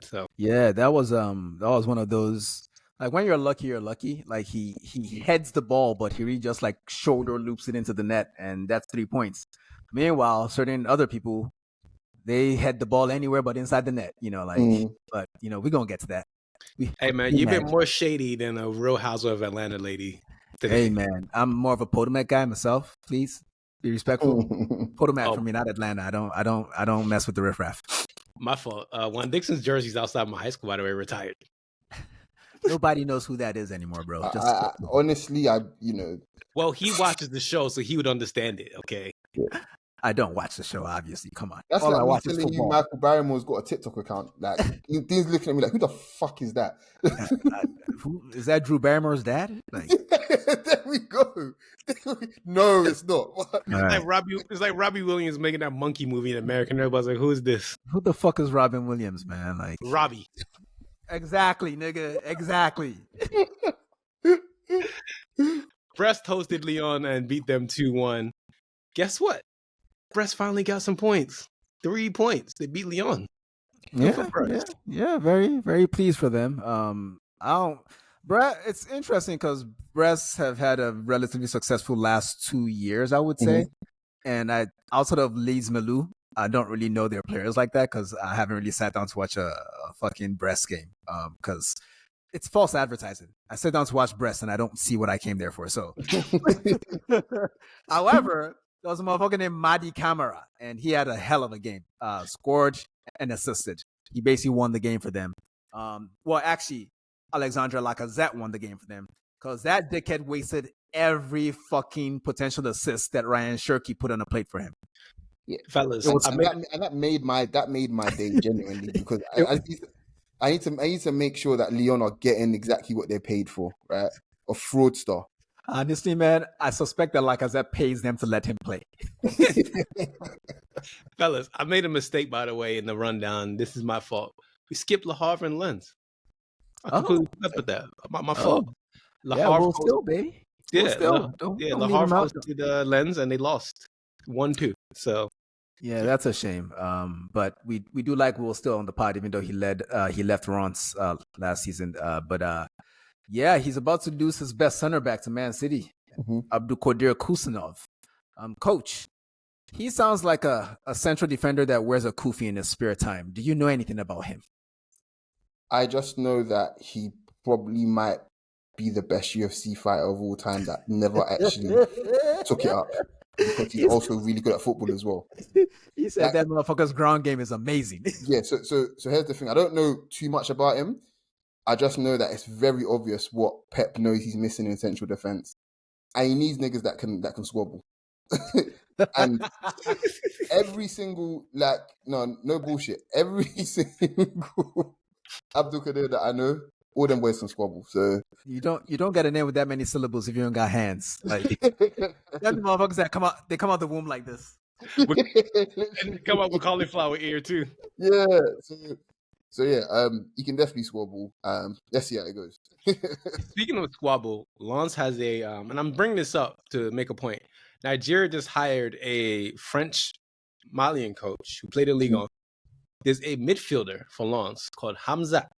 So yeah, that was one of those, like, when you're lucky, you're lucky. Like he heads the ball, but he really just like shoulder loops it into the net, and that's 3 points. Meanwhile, certain other people, they head the ball anywhere but inside the net. But we're gonna get to that. Hey man, you've been more shady than a Real Housewife of Atlanta lady today. Hey man, I'm more of a Potomac guy myself. Please be respectful. Potomac for me, not Atlanta. I don't mess with the riffraff. My fault. Juan Dixon's jersey's outside my high school, by the way, retired. Nobody knows who that is anymore, bro. Honestly, Well, he watches the show, so he would understand it. Okay. Yeah. I don't watch the show, obviously. Come on. That's all like I watch telling you Michael Barrymore's got a TikTok account. Like, he's looking at me like, who the fuck is that? Who is that? Drew Barrymore's dad? Like, there we go. No, it's not. It's like Robbie Williams making that monkey movie in America. And everybody's like, who is this? Who the fuck is Robin Williams, man? Like, Robbie. Exactly, nigga. Exactly. Brest hosted Lyon and beat them 2-1. Guess what? Brest finally got some points. 3 points. They beat Lyon. Yeah. Very, very pleased for them. It's interesting because Brest have had a relatively successful last 2 years, I would say. And outside of Leeds Malou, I don't really know their players like that because I haven't really sat down to watch a fucking Brest game because it's false advertising. I sat down to watch Brest and I don't see what I came there for. So, however, there was a motherfucker named Madi Camara, and he had a hell of a game. Scored and assisted. He basically won the game for them. Actually, Alexandre Lacazette won the game for them because that dickhead wasted every fucking potential assist that Ryan Cherki put on a plate for him. Yeah, fellas, that made my day genuinely because I need to make sure that Lyon are getting exactly what they're paid for, right? A fraudster. Honestly, man, I suspect that Lacazette pays them to let him play. Fellas, I made a mistake, by the way, in the rundown. This is my fault. We skipped Le Havre and Lens. I completely forgot about that. My fault. Le Havre still, baby. Le Havre hosted Lens and they lost 1-2. So yeah, that's a shame. But we do like Will still on the pod, even though he left Reims last season. Yeah, he's about to lose his best center back to Man City, Abdulkadir Kusanov. Coach, he sounds like a central defender that wears a kufi in his spare time. Do you know anything about him? I just know that he probably might be the best UFC fighter of all time that never actually took it up because he's also really good at football as well. He said that motherfucker's ground game is amazing. Yeah, so here's the thing. I don't know too much about him. I just know that it's very obvious what Pep knows he's missing in central defense, and he needs niggas that can squabble. And every single, like, no bullshit. Every single Abdul Kadir that I know, all them boys can squabble. So you don't get a name with that many syllables if you don't got hands. Like them motherfuckers that come out the womb like this. And come up with cauliflower ear too. yeah. So yeah, you can definitely squabble. Let's see how it goes. Speaking of squabble, Lens has a and I'm bringing this up to make a point. Nigeria just hired a French Malian coach who played in Ligue 1. There's a midfielder for Lens called Hamza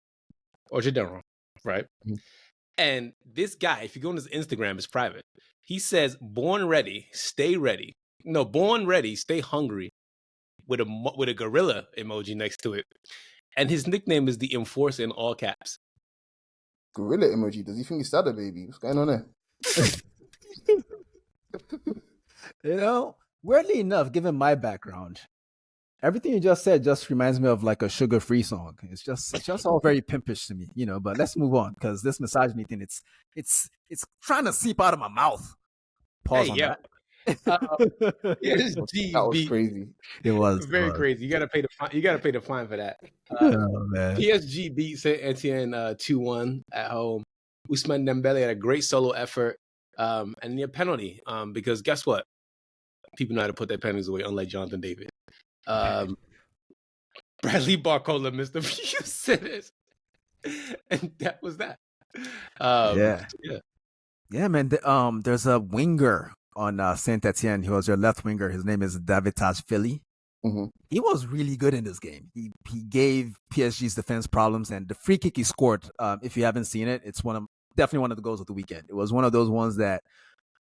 Ojidero, right? And this guy, if you go on his Instagram, it's private. He says, "Born ready, stay ready." No, born ready, stay hungry, with a gorilla emoji next to it. And his nickname is the Enforcer in all caps. Gorilla emoji. Does he think he's Sada baby? What's going on there? You know, weirdly enough, given my background, everything you just said just reminds me of like a sugar-free song. It's just all very pimpish to me, you know. But let's move on because this misogyny thing, it's trying to seep out of my mouth. Pause on that. PSG That was crazy. It was very crazy. You gotta pay the fine. You gotta pay the fine for that. Man. PSG beat Saint Etienne 2-1 at home. Ousmane Dembele had a great solo effort, and near penalty. Because guess what? People know how to put their penalties away, unlike Jonathan David. Bradley Barcola missed a few sitters, and that was that. Yeah, man. There's a winger on Saint Etienne. He was your left winger. His name is Davitashvili. Mm-hmm. He was really good in this game. He gave PSG's defense problems, and the free kick he scored. If you haven't seen it, it's definitely one of the goals of the weekend. It was one of those ones that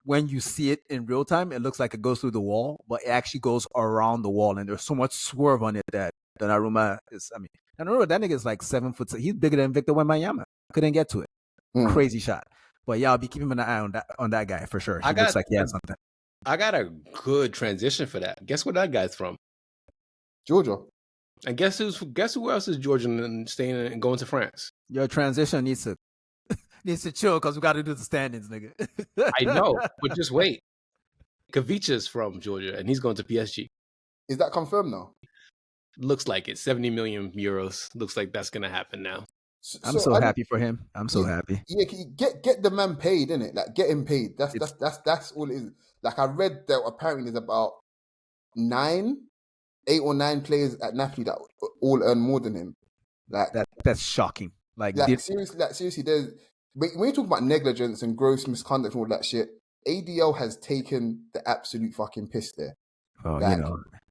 when you see it in real time, it looks like it goes through the wall, but it actually goes around the wall, and there's so much swerve on it that Donnarumma is. I mean, Donnarumma, that nigga is like 7 foot. He's bigger than Victor Wembanyama. Couldn't get to it. Crazy shot. But yeah, I'll be keeping an eye on that guy for sure. He looks like he has something. I got a good transition for that. Guess where that guy's from? Georgia. And guess who else is Georgian and staying and going to France? Your transition needs to chill because we got to do the standings, nigga. I know, but just wait. Kavicha's from Georgia and he's going to PSG. Is that confirmed now? Looks like it. 70 million euros. Looks like that's gonna happen now. I'm so happy for him. I'm so happy. Yeah, get the man paid, innit? Like get him paid. That's all it is. Like I read that apparently there's about 8 or 9 players at Napoli that all earn more than him. Like that's shocking. Seriously, there's when you talk about negligence and gross misconduct and all that shit, ADL has taken the absolute fucking piss there. Oh, like,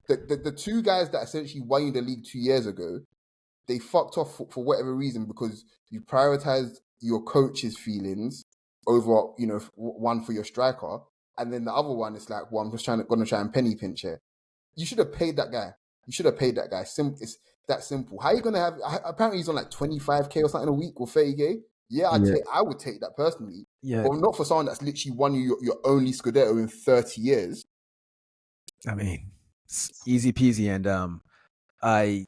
the 2 guys that essentially won you the league 2 years ago, they fucked off for whatever reason because you prioritized your coach's feelings over, one for your striker, and then the other one is like, well, I'm just gonna try and penny pinch here. You should have paid that guy. It's that simple. How are you gonna have? Apparently, he's on like 25K or something a week or 30K. Yeah, I would take that personally. Yeah, but not for someone that's literally won you your only Scudetto in 30 years. I mean, it's easy peasy, and I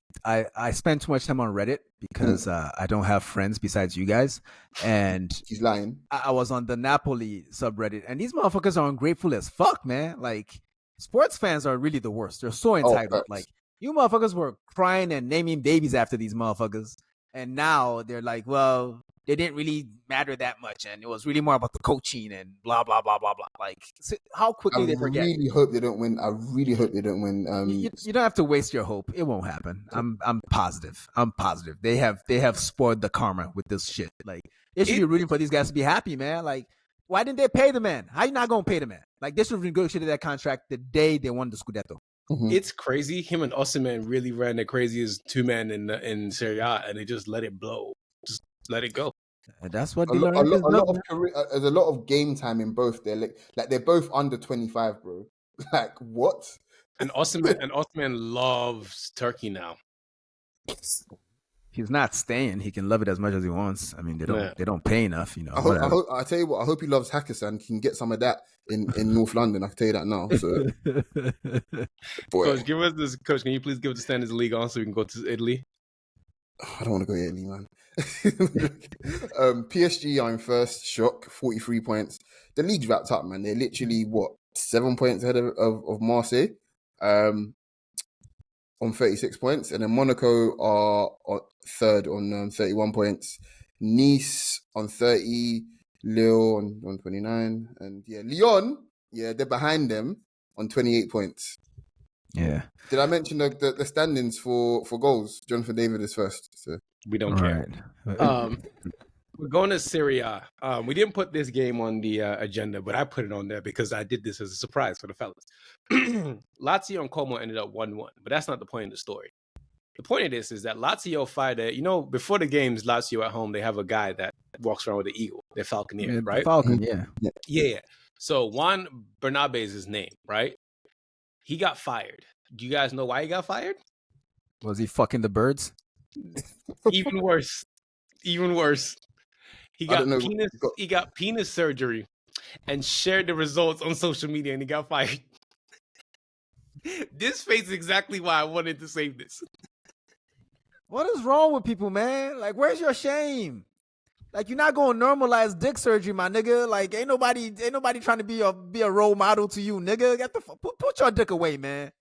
spend too much time on Reddit because I don't have friends besides you guys. And he's lying. I was on the Napoli subreddit, and these motherfuckers are ungrateful as fuck, man. Like, sports fans are really the worst. They're so entitled. Like, you motherfuckers were crying and naming babies after these motherfuckers, and now they're like, well, they didn't really matter that much, and it was really more about the coaching and blah blah blah blah blah. Like, how quickly they forget. I really hope they don't win. You don't have to waste your hope. It won't happen. I'm positive. They have spoiled the karma with this shit. Like, they should be rooting for these guys to be happy, man. Like, why didn't they pay the man? How you not gonna pay the man? Like, they should have negotiated that contract the day they won the Scudetto. Mm-hmm. It's crazy. Him and Osimhen really ran the craziest 2-man in Serie A, and they just let it blow. Just let it go. And that's what there's a lot of game time in both. They're like they're both under 25, bro. Like, what? And Osimhen loves Turkey now. He's not staying. He can love it as much as he wants. I mean, they don't pay enough, I tell you what, I hope he loves Hakkasan. He can get some of that in North London. I can tell you that now. So, Coach, can you please give us the standards of Ligue 1 so we can go to Italy? I don't want to go to Italy, man. PSG are in first, shock, 43 points. The league's wrapped up, man. They're literally, 7 points ahead of Marseille, on 36 points, and then Monaco are third on 31 points. Nice on 30, Lille on 29, and Lyon, they're behind them on 28 points. Yeah. Did I mention the standings for goals? Jonathan David is first. So We don't care. We're going to Serie A. We didn't put this game on the agenda, but I put it on there because I did this as a surprise for the fellas. Lazio and Como ended up 1-1, but that's not the point of the story. The point of this is that Lazio fired before the games, Lazio at home, they have a guy that walks around with the eagle. They're Falconeer, right? Falcon, Yeah. So Juan Bernabe is his name, right? He got fired. Do you guys know why he got fired? Was he fucking the birds? Even worse. He got penis surgery and shared the results on social media, and he got fired. This face is exactly why I wanted to save this. What is wrong with people, man? Like, where's your shame? Like, you're not going to normalize dick surgery, my nigga. Like, ain't nobody trying to be a role model to you, nigga. Put your dick away, man.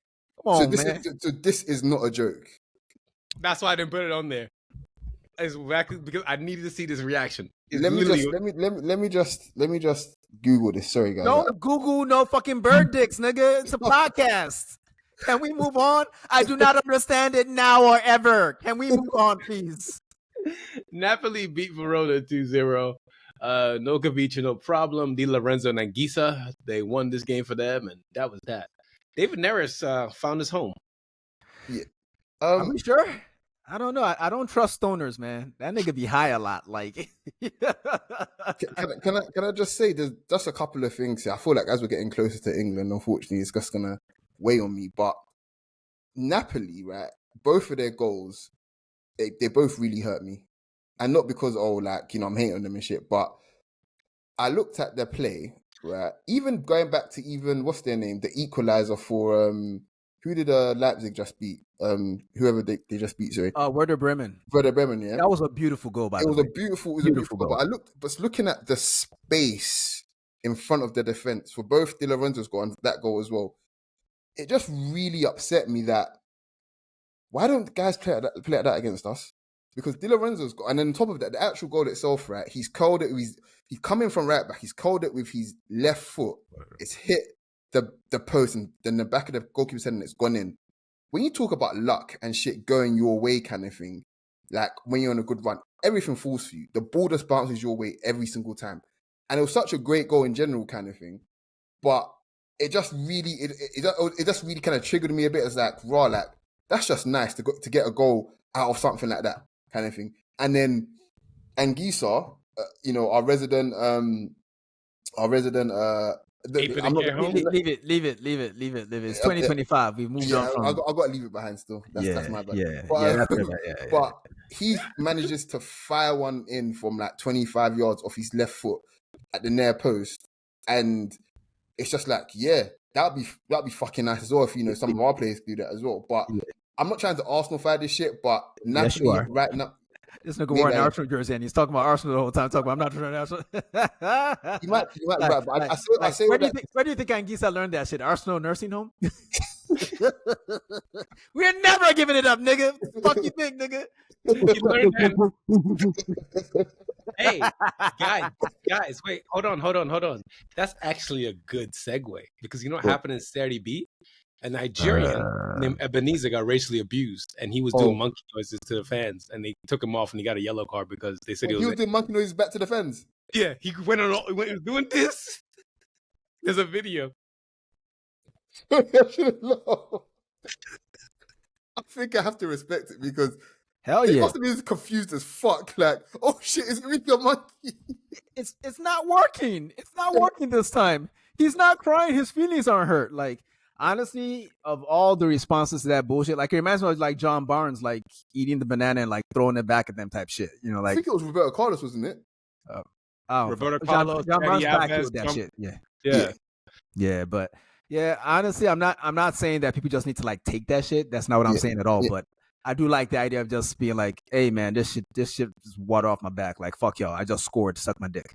Come on, man. So this is not a joke. That's why I didn't put it on there. Exactly because I needed to see this reaction. Let me just Google this. Sorry, guys. Don't Google no fucking bird dicks, nigga. It's a podcast. Can we move on? I do not understand it now or ever. Can we move on, please? Napoli beat Verona 2-0. No Cavice, no problem. Di Lorenzo and Anguissa, they won this game for them, and that was that. David Neres found his home. Yeah. Are we sure? I don't know. I don't trust stoners, man. That nigga be high a lot. Like, can I just say there's just a couple of things here. I feel like as we're getting closer to England, unfortunately, it's just gonna weigh on me. But Napoli, right? Both of their goals, they both really hurt me, and not because I'm hating on them and shit. But I looked at their play, right? Even going back to what's their name, the equalizer for who did Leipzig just beat? Whoever they just beat, sorry. Werder Bremen. Werder Bremen, yeah. That was a beautiful goal, by the way. It was a beautiful goal. But looking at the space in front of the defense for both Di Lorenzo's goal and that goal as well, it just really upset me that why don't guys play like that against us? Because Di Lorenzo's goal, and then on top of that, the actual goal itself, right? He's curled it. He's coming from right back. He's curled it with his left foot. It's hit the post and then the back of the goalkeeper's head and it's gone in. When you talk about luck and shit going your way kind of thing, like when you're on a good run, everything falls for you. The ball just bounces your way every single time. And it was such a great goal in general kind of thing. But it just really, it just really kind of triggered me a bit as like, that's just nice to get a goal out of something like that kind of thing. And then Anguissa, our resident, Leave it. It's 2025. We've moved on from. I got to leave it behind still. That's my bad. But he manages to fire one in from like 25 yards off his left foot at the near post, and it's just like, that'd be fucking nice as well if some of our players do that as well. But I'm not trying to Arsenal-fire this shit, but Napoli right now. This nigga wore an Arsenal jersey and he's talking about Arsenal the whole time. I'm not trying to Arsenal. You might be right, but I say where do you think Anguissa learned that shit? Arsenal nursing home? We're never giving it up, nigga. Fuck you think, nigga? You learned that. Hey, guys, wait, hold on. That's actually a good segue because you know what happened in Serie B? A Nigerian named Ebenezer got racially abused, and he was doing monkey noises to the fans, and they took him off, and he got a yellow card because they said he was doing monkey noises back to the fans. Yeah, he went doing this. There's a video. I think I have to respect it because he must have been confused as fuck. Like, oh shit, is it really a monkey? It's not working. It's not working this time. He's not crying. His feelings aren't hurt. Like. Honestly, of all the responses to that bullshit, like it reminds me of like John Barnes, like eating the banana and like throwing it back at them type shit. Like I think it was Roberto Carlos, wasn't it? Roberto Carlos, John Barnes backfield that shit. Yeah. But honestly, I'm not saying that people just need to like take that shit. That's not what I'm saying at all. But I do like the idea of just being like, hey man, this shit just water off my back. Like fuck y'all, I just scored to suck my dick.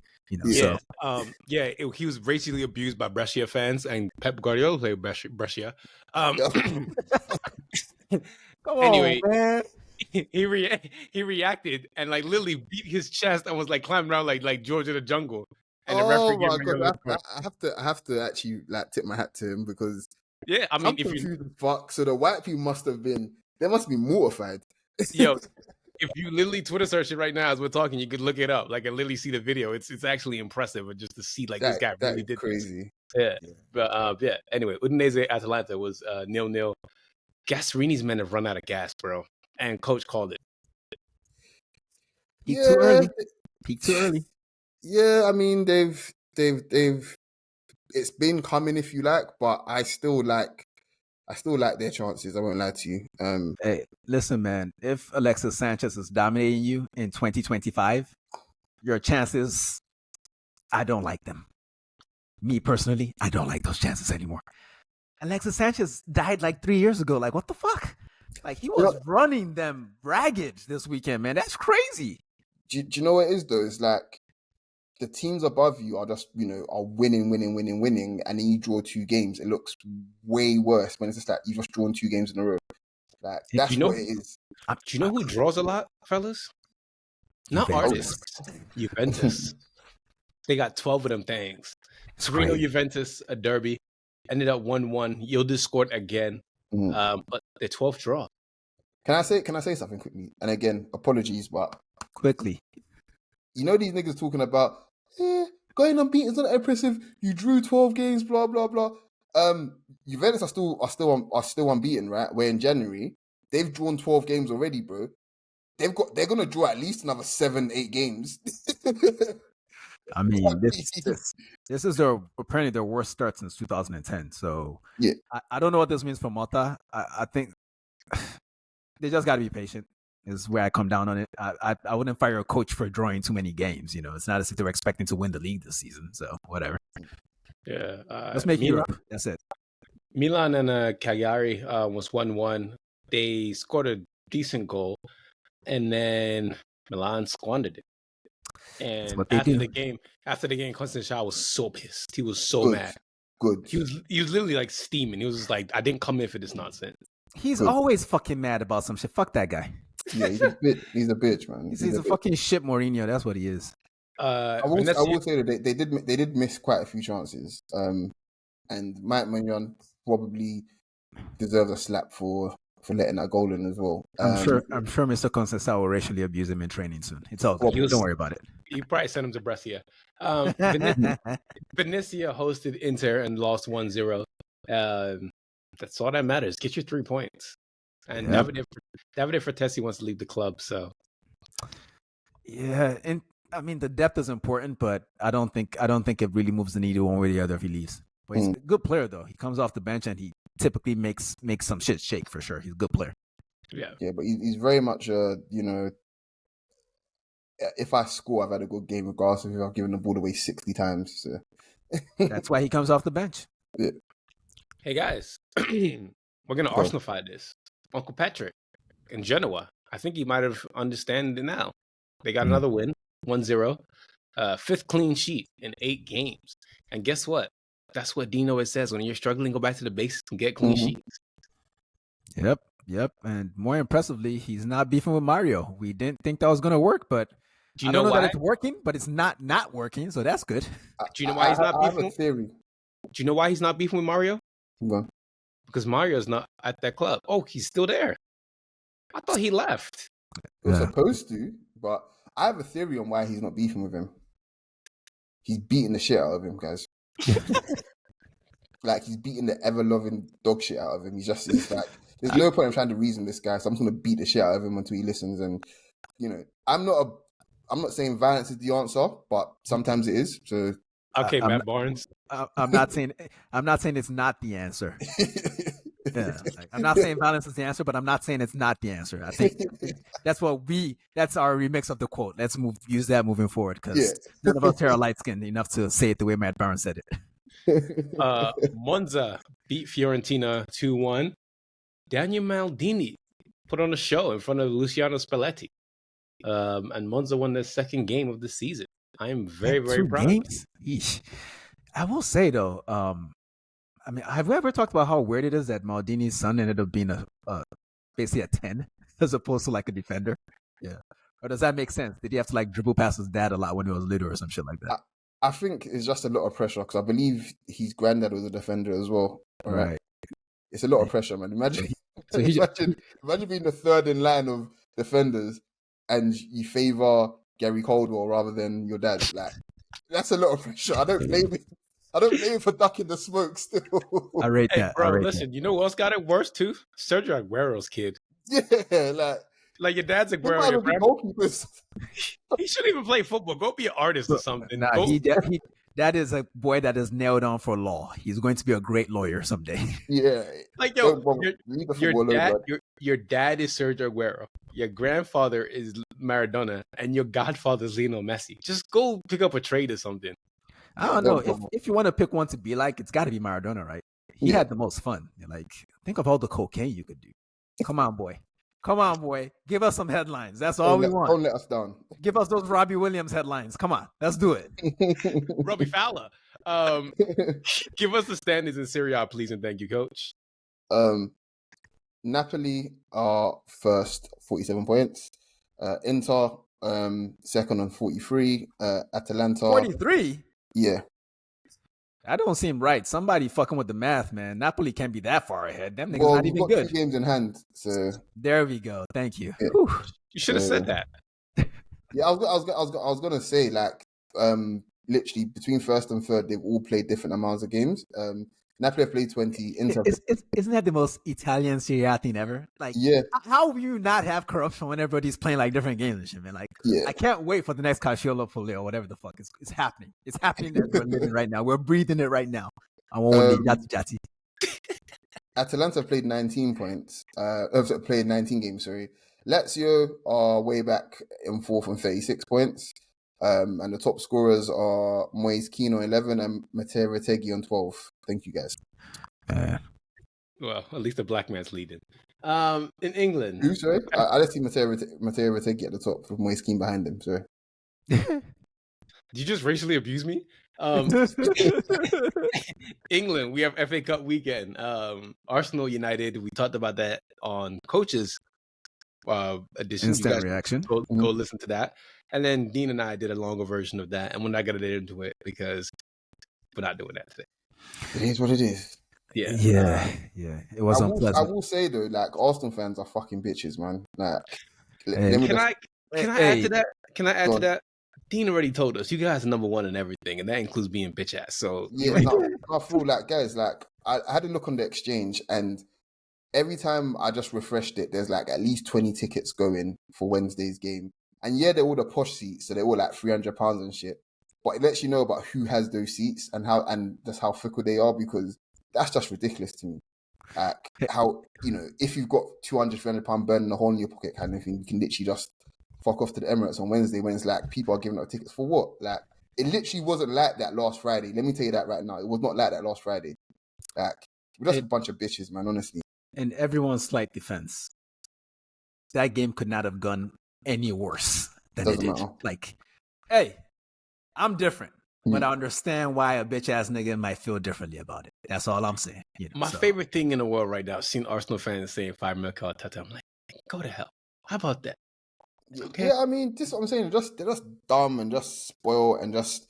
So He was racially abused by Brescia fans, and Pep Guardiola played Brescia. come Anyway, on, man. he reacted and like literally beat his chest and was like climbing around like George of the Jungle. And the referee Oh gave my him a yellow god, card. I have to actually like tip my hat to him because Yeah, I mean, I'm confused as fuck. So the white people must be mortified. if you literally Twitter search it right now as we're talking, you could look it up. Like, and literally see the video. It's actually impressive, but just to see like this guy really did crazy. This. Yeah. But Anyway, Udinese Atalanta was 0-0. Gasparini's men have run out of gas, bro, and coach called it. Peak too early. Peak too early. Yeah, I mean they've it's been coming if you like, but I still like their chances. I won't lie to you. Hey, listen, man. If Alexis Sanchez is dominating you in 2025, your chances, I don't like them. Me personally, I don't like those chances anymore. Alexis Sanchez died like 3 years ago. Like, what the fuck? Like, he was running them ragged this weekend, man. That's crazy. Do you know what it is though? It's like the teams above you are just, are winning, and then you draw 2 games. It looks way worse when it's just like you've just drawn 2 games in a row. Like, that's what it is. Do you know who draws a lot, fellas? Not artists. Juventus. They got 12 of them things. Torino Juventus, a derby. Ended up 1-1. Yildiz scored again. But their 12th draw. Can I say something quickly? And again, apologies, but quickly. You know these niggas talking about going unbeaten is not impressive. You drew 12 games, blah blah blah. Juventus are still unbeaten, right? Where in January they've drawn 12 games already, bro. They're gonna draw at least another 7-8 games. I mean, this is apparently their worst start since 2010. So yeah, I don't know what this means for Mota. I think they just got to be patient. Is where I come down on it. I wouldn't fire a coach for drawing too many games. It's not as if they were expecting to win the league this season. So whatever. Yeah, let's make Europe. That's it. Milan and Cagliari was 1-1. They scored a decent goal, and then Milan squandered it. And after the game, Constantine Shaw was so pissed. He was so mad. Good. He was literally like steaming. He was just like, I didn't come in for this nonsense. He's always fucking mad about some shit. Fuck that guy. Yeah, he's a bitch, man. He's a fucking shit Mourinho. That's what he is. I will say that they did miss quite a few chances. And Mike Mignon probably deserves a slap for letting that goal in as well. I'm sure Mr. Conceição will racially abuse him in training soon. It's all good. Don't worry about it. You probably sent him to Brescia. Venezia hosted Inter and lost 1-0. That's all that matters. Get your 3 points. And Davide Frattesi wants to leave the club, so yeah. And I mean, the depth is important, but I don't think it really moves the needle one way or the other if he leaves. But he's a good player, though. He comes off the bench and he typically makes some shit shake for sure. He's a good player. Yeah, but he's very much if I score, I've had a good game regardless of if I've given the ball away 60 times. So. That's why he comes off the bench. Yeah. Hey guys, we're gonna Arsenal-fy this. Uncle Patrick in Genoa. I think he might have understand it now. They got another win, 1-0. 5th clean sheet in 8 games. And guess what? That's what Dean always says. When you're struggling, go back to the basics and get clean sheets. Yep. And more impressively, he's not beefing with Mario. We didn't think that was going to work, but I don't know that it's working, but it's not working, so that's good. Do you know why he's not beefing? I have a theory. Do you know why he's not beefing with Mario? Well, because Mario's not at that club. Oh, he's still there. I thought he left. He was supposed to, but I have a theory on why he's not beefing with him. He's beating the shit out of him, guys. Like, he's beating the ever-loving dog shit out of him. He's like, there's no point in trying to reason this guy, so I'm just going to beat the shit out of him until he listens. And, I'm not saying violence is the answer, but sometimes it is. So okay, Matt Barnes. I'm not saying it's not the answer. Yeah, I'm not saying violence is the answer, but I'm not saying it's not the answer. I think that's our remix of the quote. Let's use that moving forward because none of us are light skinned enough to say it the way Matt Barnes said it. Monza beat Fiorentina 2-1. Daniel Maldini put on a show in front of Luciano Spalletti. And Monza won their 2nd game of the season. I'm very, In very 2 proud. games? Yeesh. I will say though, I mean, have we ever talked about how weird it is that Maldini's son ended up being basically a 10 as opposed to like a defender? Yeah. Or does that make sense? Did he have to like dribble past his dad a lot when he was little or some shit like that? I think it's just a lot of pressure because I believe his granddad was a defender as well. All right. It's a lot of pressure, man. Imagine, imagine being the third in line of defenders and you favor Gary Caldwell rather than your dad. Like, that's a lot of pressure. I don't blame him. I don't blame him for ducking the smoke still. I rate that. Bro, I rate listen, you know who else got it worse too? Sergio Aguero's kid. Yeah, like your dad's Aguero. Your goalkeepers. He shouldn't even play football. Go be an artist or something. Nah, that is a boy that is nailed on for law. He's going to be a great lawyer someday. Yeah. Like, yo, your dad is Sergio Aguero. Your grandfather is Maradona. And your godfather is Lionel Messi. Just go pick up a trade or something. I don't know. If you want to pick one to be like, it's got to be Maradona, right? He had the most fun. Like, think of all the cocaine you could do. Come on, boy. Come on, boy. Give us some headlines. That's all we want. Don't let us down. Give us those Robbie Williams headlines. Come on. Let's do it. Robbie Fowler. Give us the standings in Serie A, please, and thank you, Coach. Napoli are first, 47 points. Inter, second on 43. Atalanta. 43? Yeah. That don't seem right. Somebody fucking with the math, man. Napoli can't be that far ahead. Them niggas not even good. 2 games in hand, so there we go. Thank you. Yeah. You should have said that. Yeah, I was gonna say like, literally between first and third, they've all played different amounts of games. Napoli have played 20. Inter. Isn't that the most Italian Serie A thing ever? Like, yeah. How will you not have corruption when everybody's playing like different games and shit, man? Like, yeah. I can't wait for the next Calciolo Folio or whatever the fuck is happening. It's happening as we're living right now. We're breathing it right now. I won't need Jati. Atalanta played 19 points. Played 19 games. Sorry. Lazio are way back in fourth on 36 points. And the top scorers are Moise Keane on 11 and Matteo Retegui on 12. Thank you, guys. Well, at least the black man's leading. In England. Who, sorry? I just see Matteo Retegui at the top with Moise Keane behind him, sorry. Did you just racially abuse me? England, we have FA Cup weekend. Arsenal United, we talked about that on Coach's edition. Instant reaction. Go listen to that. And then Dean and I did a longer version of that, and we're not going to get into it because we're not doing that today. It is what it is. Yeah. It was unpleasant. I will say though, like Arsenal fans are fucking bitches, man. Like, can I add to that? Can I add to that? Dean already told us you guys are number one in everything, and that includes being bitch ass. So yeah, I feel like guys, like I had a look on the exchange, and every time I just refreshed it, there's like at least 20 tickets going for Wednesday's game. And yeah, they're all the posh seats, so they're all like £300 and shit. But it lets you know about who has those seats and just how fickle they are, because that's just ridiculous to me. Like how, if you've got £200-300 burning a hole in your pocket kind of thing, you can literally just fuck off to the Emirates on Wednesday when it's like people are giving out tickets for what? Like it literally wasn't like that last Friday. Let me tell you that right now. It was not like that last Friday. Like we're just a bunch of bitches, man, honestly. In everyone's slight defense, that game could not have gone any worse than it did. Matter. Like, hey, I'm different, but I understand why a bitch ass nigga might feel differently about it. That's all I'm saying. My favorite thing in the world right now is seeing Arsenal fans saying 5 million Arteta. I'm like, go to hell. How about that? Okay. Yeah, I mean, this is what I'm saying. They're just dumb and just spoiled and just,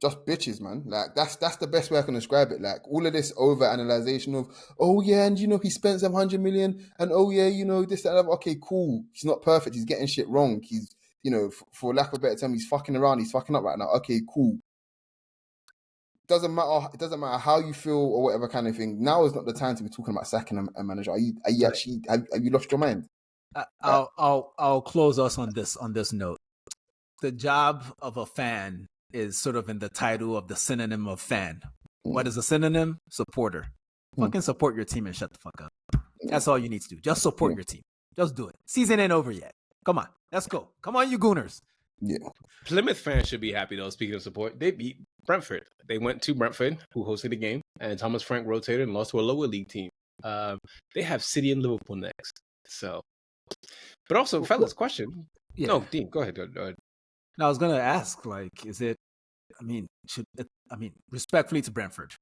just bitches, man. Like that's the best way I can describe it. Like all of this over-analyzation of, oh yeah, and he spent some 100 million, and oh yeah, this, that, that. Okay, cool. He's not perfect. He's getting shit wrong. He's, for lack of a better term, he's fucking around. He's fucking up right now. Okay, cool. Doesn't matter. It doesn't matter how you feel or whatever kind of thing. Now is not the time to be talking about sacking a manager. Are you actually? Have you lost your mind? I'll close us on this note. The job of a fan is sort of in the title of the synonym of fan. What is a synonym? Supporter. Fucking support your team and shut the fuck up. That's all you need to do. Just support your team. Just do it. Season ain't over yet. Come on. Let's go. Come on, you Gooners. Yeah. Plymouth fans should be happy though. Speaking of support, they beat Brentford. They went to Brentford, who hosted the game, and Thomas Frank rotated and lost to a lower league team. They have City and Liverpool next. So, but also, fellas, question. Yeah. No, Dean, go ahead. Now, I was gonna ask, like, is it? Respectfully to Brentford,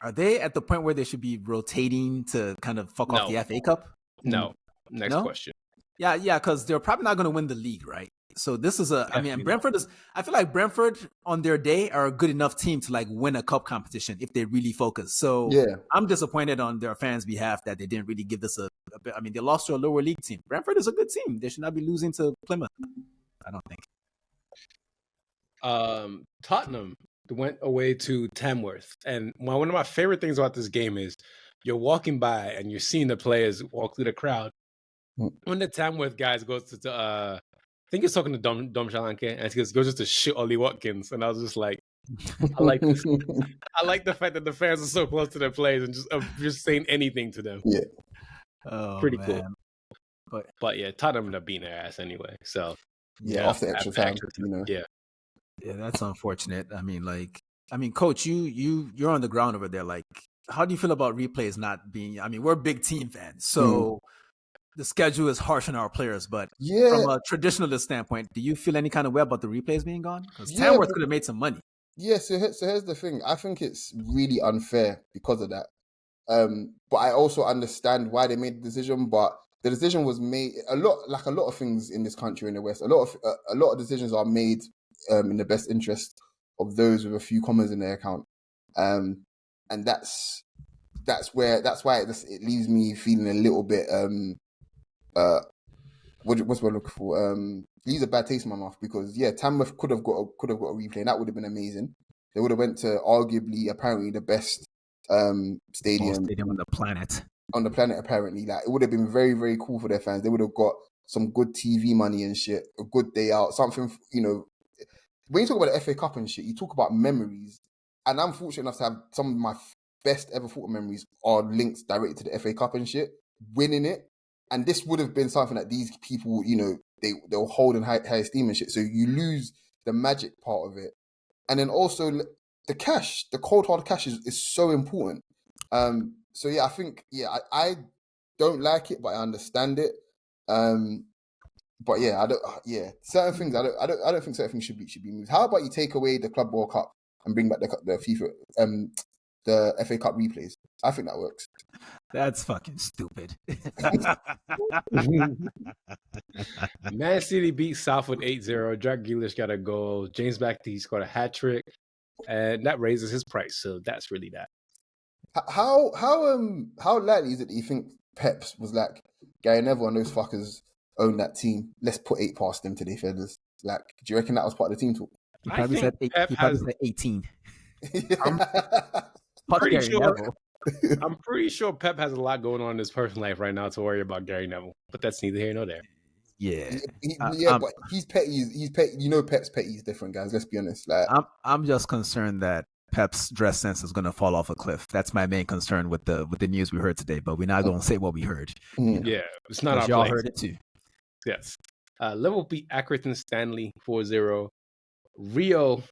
are they at the point where they should be rotating to kind of fuck off No. the FA Cup? No. Next No? question. Yeah, because they're probably not going to win the league, right? So this is Definitely Brentford is. I feel like Brentford on their day are a good enough team to like win a cup competition if they really focus. So Yeah. I'm disappointed on their fans' behalf that they didn't really give this a bit. I mean, they lost to a lower league team. Brentford is a good team. They should not be losing to Plymouth. I don't think. Tottenham went away to Tamworth, and one of my favorite things about this game is you're walking by and you're seeing the players walk through the crowd. When the Tamworth guys goes to I think he's talking to Dom Shalanke, and he goes just to shit Ollie Watkins, and I was just like, I like this. I like the fact that the fans are so close to their players and just saying anything to them. Yeah. Oh, pretty man. cool. But yeah, Tottenham ended up beating their ass anyway. So Yeah, after extra time, you know. Yeah. Yeah, that's unfortunate. Coach, you're on the ground over there. Like, how do you feel about replays not being? I mean, we're big team fans, so the schedule is harsh on our players. But from a traditionalist standpoint, do you feel any kind of way about the replays being gone? Because Tamworth could have made some money. Yeah, so here's the thing. I think it's really unfair because of that. But I also understand why they made the decision. But the decision was made a lot of things in this country in the West. A lot of decisions are made in the best interest of those with a few commas in their account. And that's why it leaves me feeling a little bit what's what I'm looking for? Leaves a bad taste in my mouth because Tamworth could have got a replay and that would have been amazing. They would have went to arguably apparently the best stadium on the planet. On the planet, apparently. Like, it would have been very, very cool for their fans. They would have got some good TV money and shit, a good day out, something, you know. When you talk about the FA Cup and shit, you talk about memories. And I'm fortunate enough to have some of my best ever football memories are linked directly to the FA Cup and shit, winning it. And this would have been something that these people, you know, they'll hold in high esteem and shit. So you lose the magic part of it. And then also the cash, the cold hard cash is so important. So yeah, I think, I don't like it, but I understand it. But yeah, certain things I don't think certain things should be moved. How about you take away the Club World Cup and bring back the FIFA the FA Cup replays? I think that works. That's fucking stupid. Man City beat Salford 8-0. Jack Grealish got a goal. James Backty scored a hat trick, and that raises his price. So that's really that. How likely is it that you think Pep was like, Gary Neville and those fuckers own that team? Let's put 8 past them today, fellas. Like, do you reckon that was part of the team talk? He probably said 18. I'm pretty sure Pep has a lot going on in his personal life right now to worry about Gary Neville, but that's neither here nor there. Yeah, but he's petty. He's petty. You know, Pep's petty is different, guys. Let's be honest. Like, I'm just concerned that Pep's dress sense is going to fall off a cliff. That's my main concern with the news we heard today. But we're not going to say what we heard. You know? Yeah, it's not our y'all place. heard it too. Yes. Liverpool beat Accrington Stanley 4-0. Rio,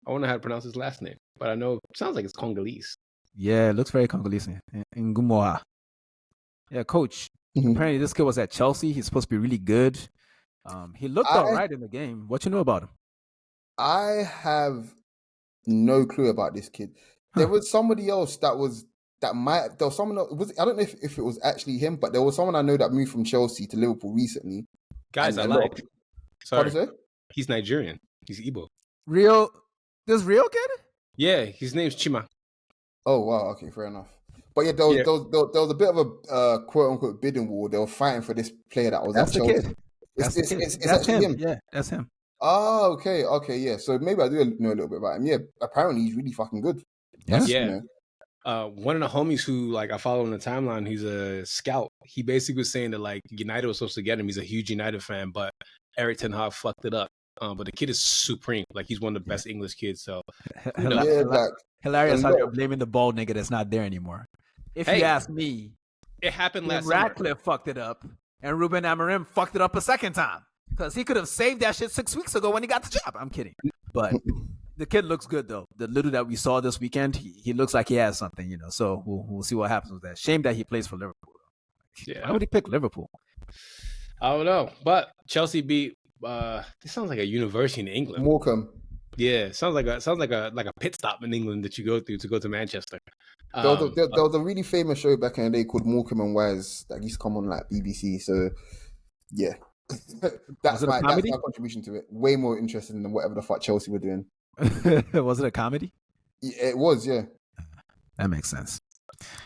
I don't know how to pronounce his last name, but I know it sounds like it's Congolese. Yeah, it looks very Congolese. Ngumoa. Yeah, coach. Apparently this kid was at Chelsea. He's supposed to be really good. He looked all right in the game. What you know about him? I have no clue about this kid. There was somebody else there was someone else, I don't know if it was actually him, but there was someone I know that moved from Chelsea to Liverpool recently. Guys, I like. Sorry. He's Nigerian. He's Igbo. Rio? This Rio kid? Yeah, his name's Chima. Oh, wow. Okay, fair enough. But yeah, there was a bit of a quote-unquote bidding war. They were fighting for this player that was at Chelsea. It's actually him. Yeah, that's him. Oh, okay, yeah. So maybe I do know a little bit about him. Yeah, apparently he's really fucking good. Yeah. You know, one of the homies who like I follow on the timeline, he's a scout. He basically was saying that like United was supposed to get him. He's a huge United fan, but Eric Ten Hag fucked it up. But the kid is supreme. Like, he's one of the best English kids. So hilarious how they're blaming the bald nigga that's not there anymore. If you ask me, it happened last Radcliffe fucked it up, and Ruben Amorim fucked it up a second time because he could have saved that shit 6 weeks ago when he got the job. I'm kidding, but the kid looks good though. The little that we saw this weekend, he looks like he has something, you know. So we'll see what happens with that. Shame that he plays for Liverpool. Yeah, why would he pick Liverpool? I don't know, but Chelsea beat This sounds like a university in England. Morecambe. Yeah, sounds like a pit stop in England that you go through to go to Manchester. There was a really famous show back in the day called Morecambe and Wise that used to come on like BBC. So yeah, that's my contribution to it. Way more interesting than whatever the fuck Chelsea were doing. Was it a comedy? Yeah, it was, yeah. That makes sense.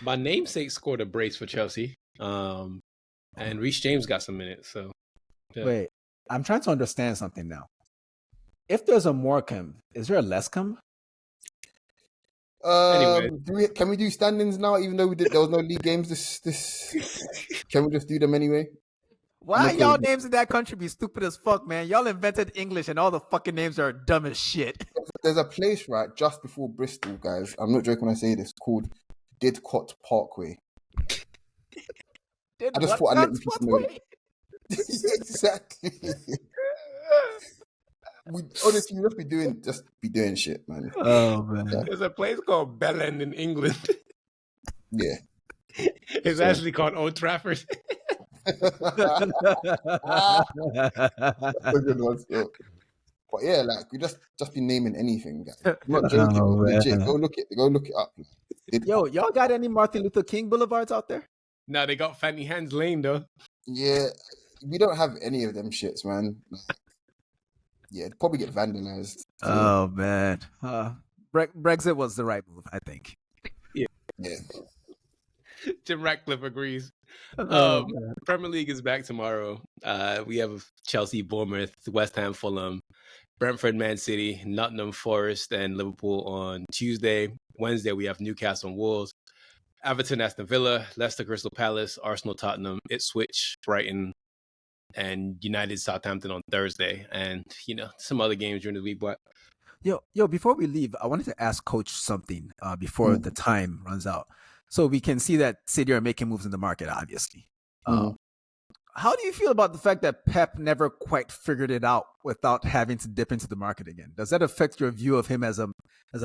My namesake scored a brace for Chelsea, and Reece James got some minutes. So yeah. Wait, I'm trying to understand something now. If there's a Morecambe, is there a Lescombe? Anyway, can we do standings now? Even though there was no league games, this can we just do them anyway? Why y'all names in that country be stupid as fuck, man? Y'all invented English and all the fucking names are dumb as shit. There's a place right just before Bristol, guys. I'm not joking when I say this. Called Didcot Parkway. I just thought I'd let you people know. Exactly. Honestly, we just be doing shit, man. Oh man, there's a place called Bellend in England. Yeah, it's actually called Old Trafford. That's a good one still. But yeah, like we just be naming anything, guys. I'm not joking. Legit. Go look it up. Yo, y'all got any Martin Luther King boulevards out there? No, they got Fanny Hands Lane though. Yeah, we don't have any of them shits, man. Yeah, it'd probably get vandalized. So. Oh man, Brexit was the right move, I think. Yeah. Jim Ratcliffe agrees. Premier League is back tomorrow. We have Chelsea, Bournemouth, West Ham, Fulham, Brentford, Man City, Nottingham Forest, and Liverpool on Tuesday. Wednesday, we have Newcastle and Wolves, Everton, Aston Villa, Leicester, Crystal Palace, Arsenal, Tottenham, Ipswich, Brighton, and United, Southampton on Thursday. And, some other games during the week. But Yo, before we leave, I wanted to ask Coach something before the time runs out. So we can see that City are making moves in the market, obviously. How do you feel about the fact that Pep never quite figured it out without having to dip into the market again? Does that affect your view of him as a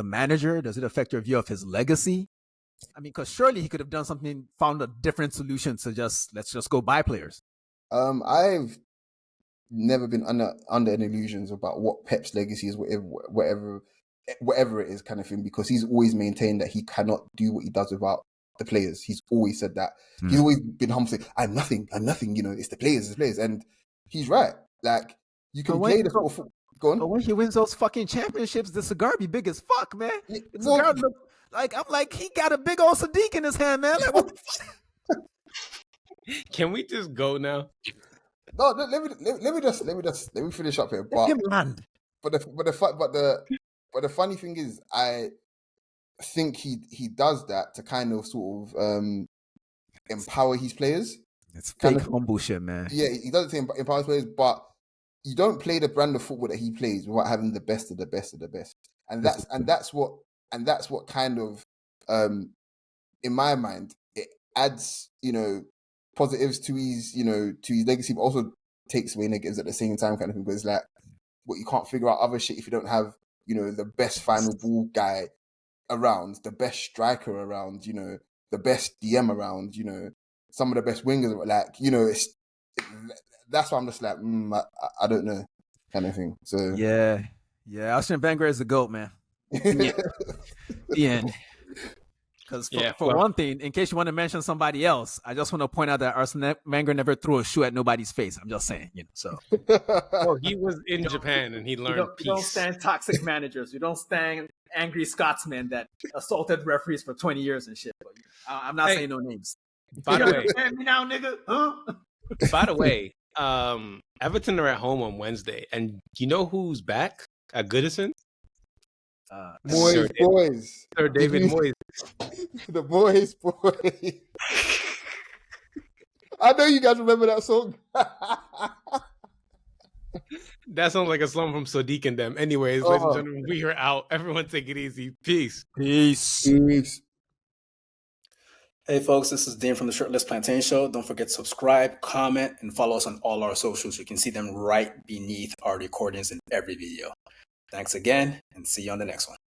manager? Does it affect your view of his legacy? I mean, because surely he could have done something, found a different solution to let's just go buy players. I've never been under any illusions about what Pep's legacy is, whatever it is, kind of thing, because he's always maintained that he cannot do what he does without the players. He's always said that. He's always been humble, saying, I'm nothing, it's the players, and he's right. Like, you can play the sort of football. Go on. But when he wins those fucking championships, the cigar be big as fuck, man. The cigar look like, I'm like, he got a big old Sadiq in his hand, man. Like, what the fuck? Can we just go now? No, let me finish up here. But the funny thing is, I think he does that to kind of sort of empower his players. It's fake humble shit, man. Yeah, he does it to empower his players, but you don't play the brand of football that he plays without having the best of the best of the best. And that's what kind of in my mind, it adds, positives to his legacy, but also takes away negatives at the same time, kind of thing. Because it's like, what, you can't figure out other shit if you don't have, the best final ball guy around, the best striker around, the best DM around, some of the best wingers, like, that's why I'm just like, I don't know, kind of thing. So yeah, Arsene Wenger is the GOAT, man. Yeah. Because for one thing, in case you want to mention somebody else, I just want to point out that Arsene Wenger never threw a shoe at nobody's face. I'm just saying, So, well, he was in Japan and he learned peace. You don't stand toxic managers. You don't stand angry Scotsmen that assaulted referees for 20 years and shit. But I'm not saying no names. By the way, me now, nigga. Huh? By the way, Everton are at home on Wednesday, and you know who's back at Goodison? Boys. Sir David Moyes. The boys. I know you guys remember that song. That sounds like a song from Sadiq and them. Anyways, ladies and gentlemen, we are out. Everyone take it easy. Peace. Hey folks, this is Dean from the Shirtless Plantain Show. Don't forget to subscribe, comment, and follow us on all our socials. You can see them right beneath our recordings in every video. Thanks again, and see you on the next one.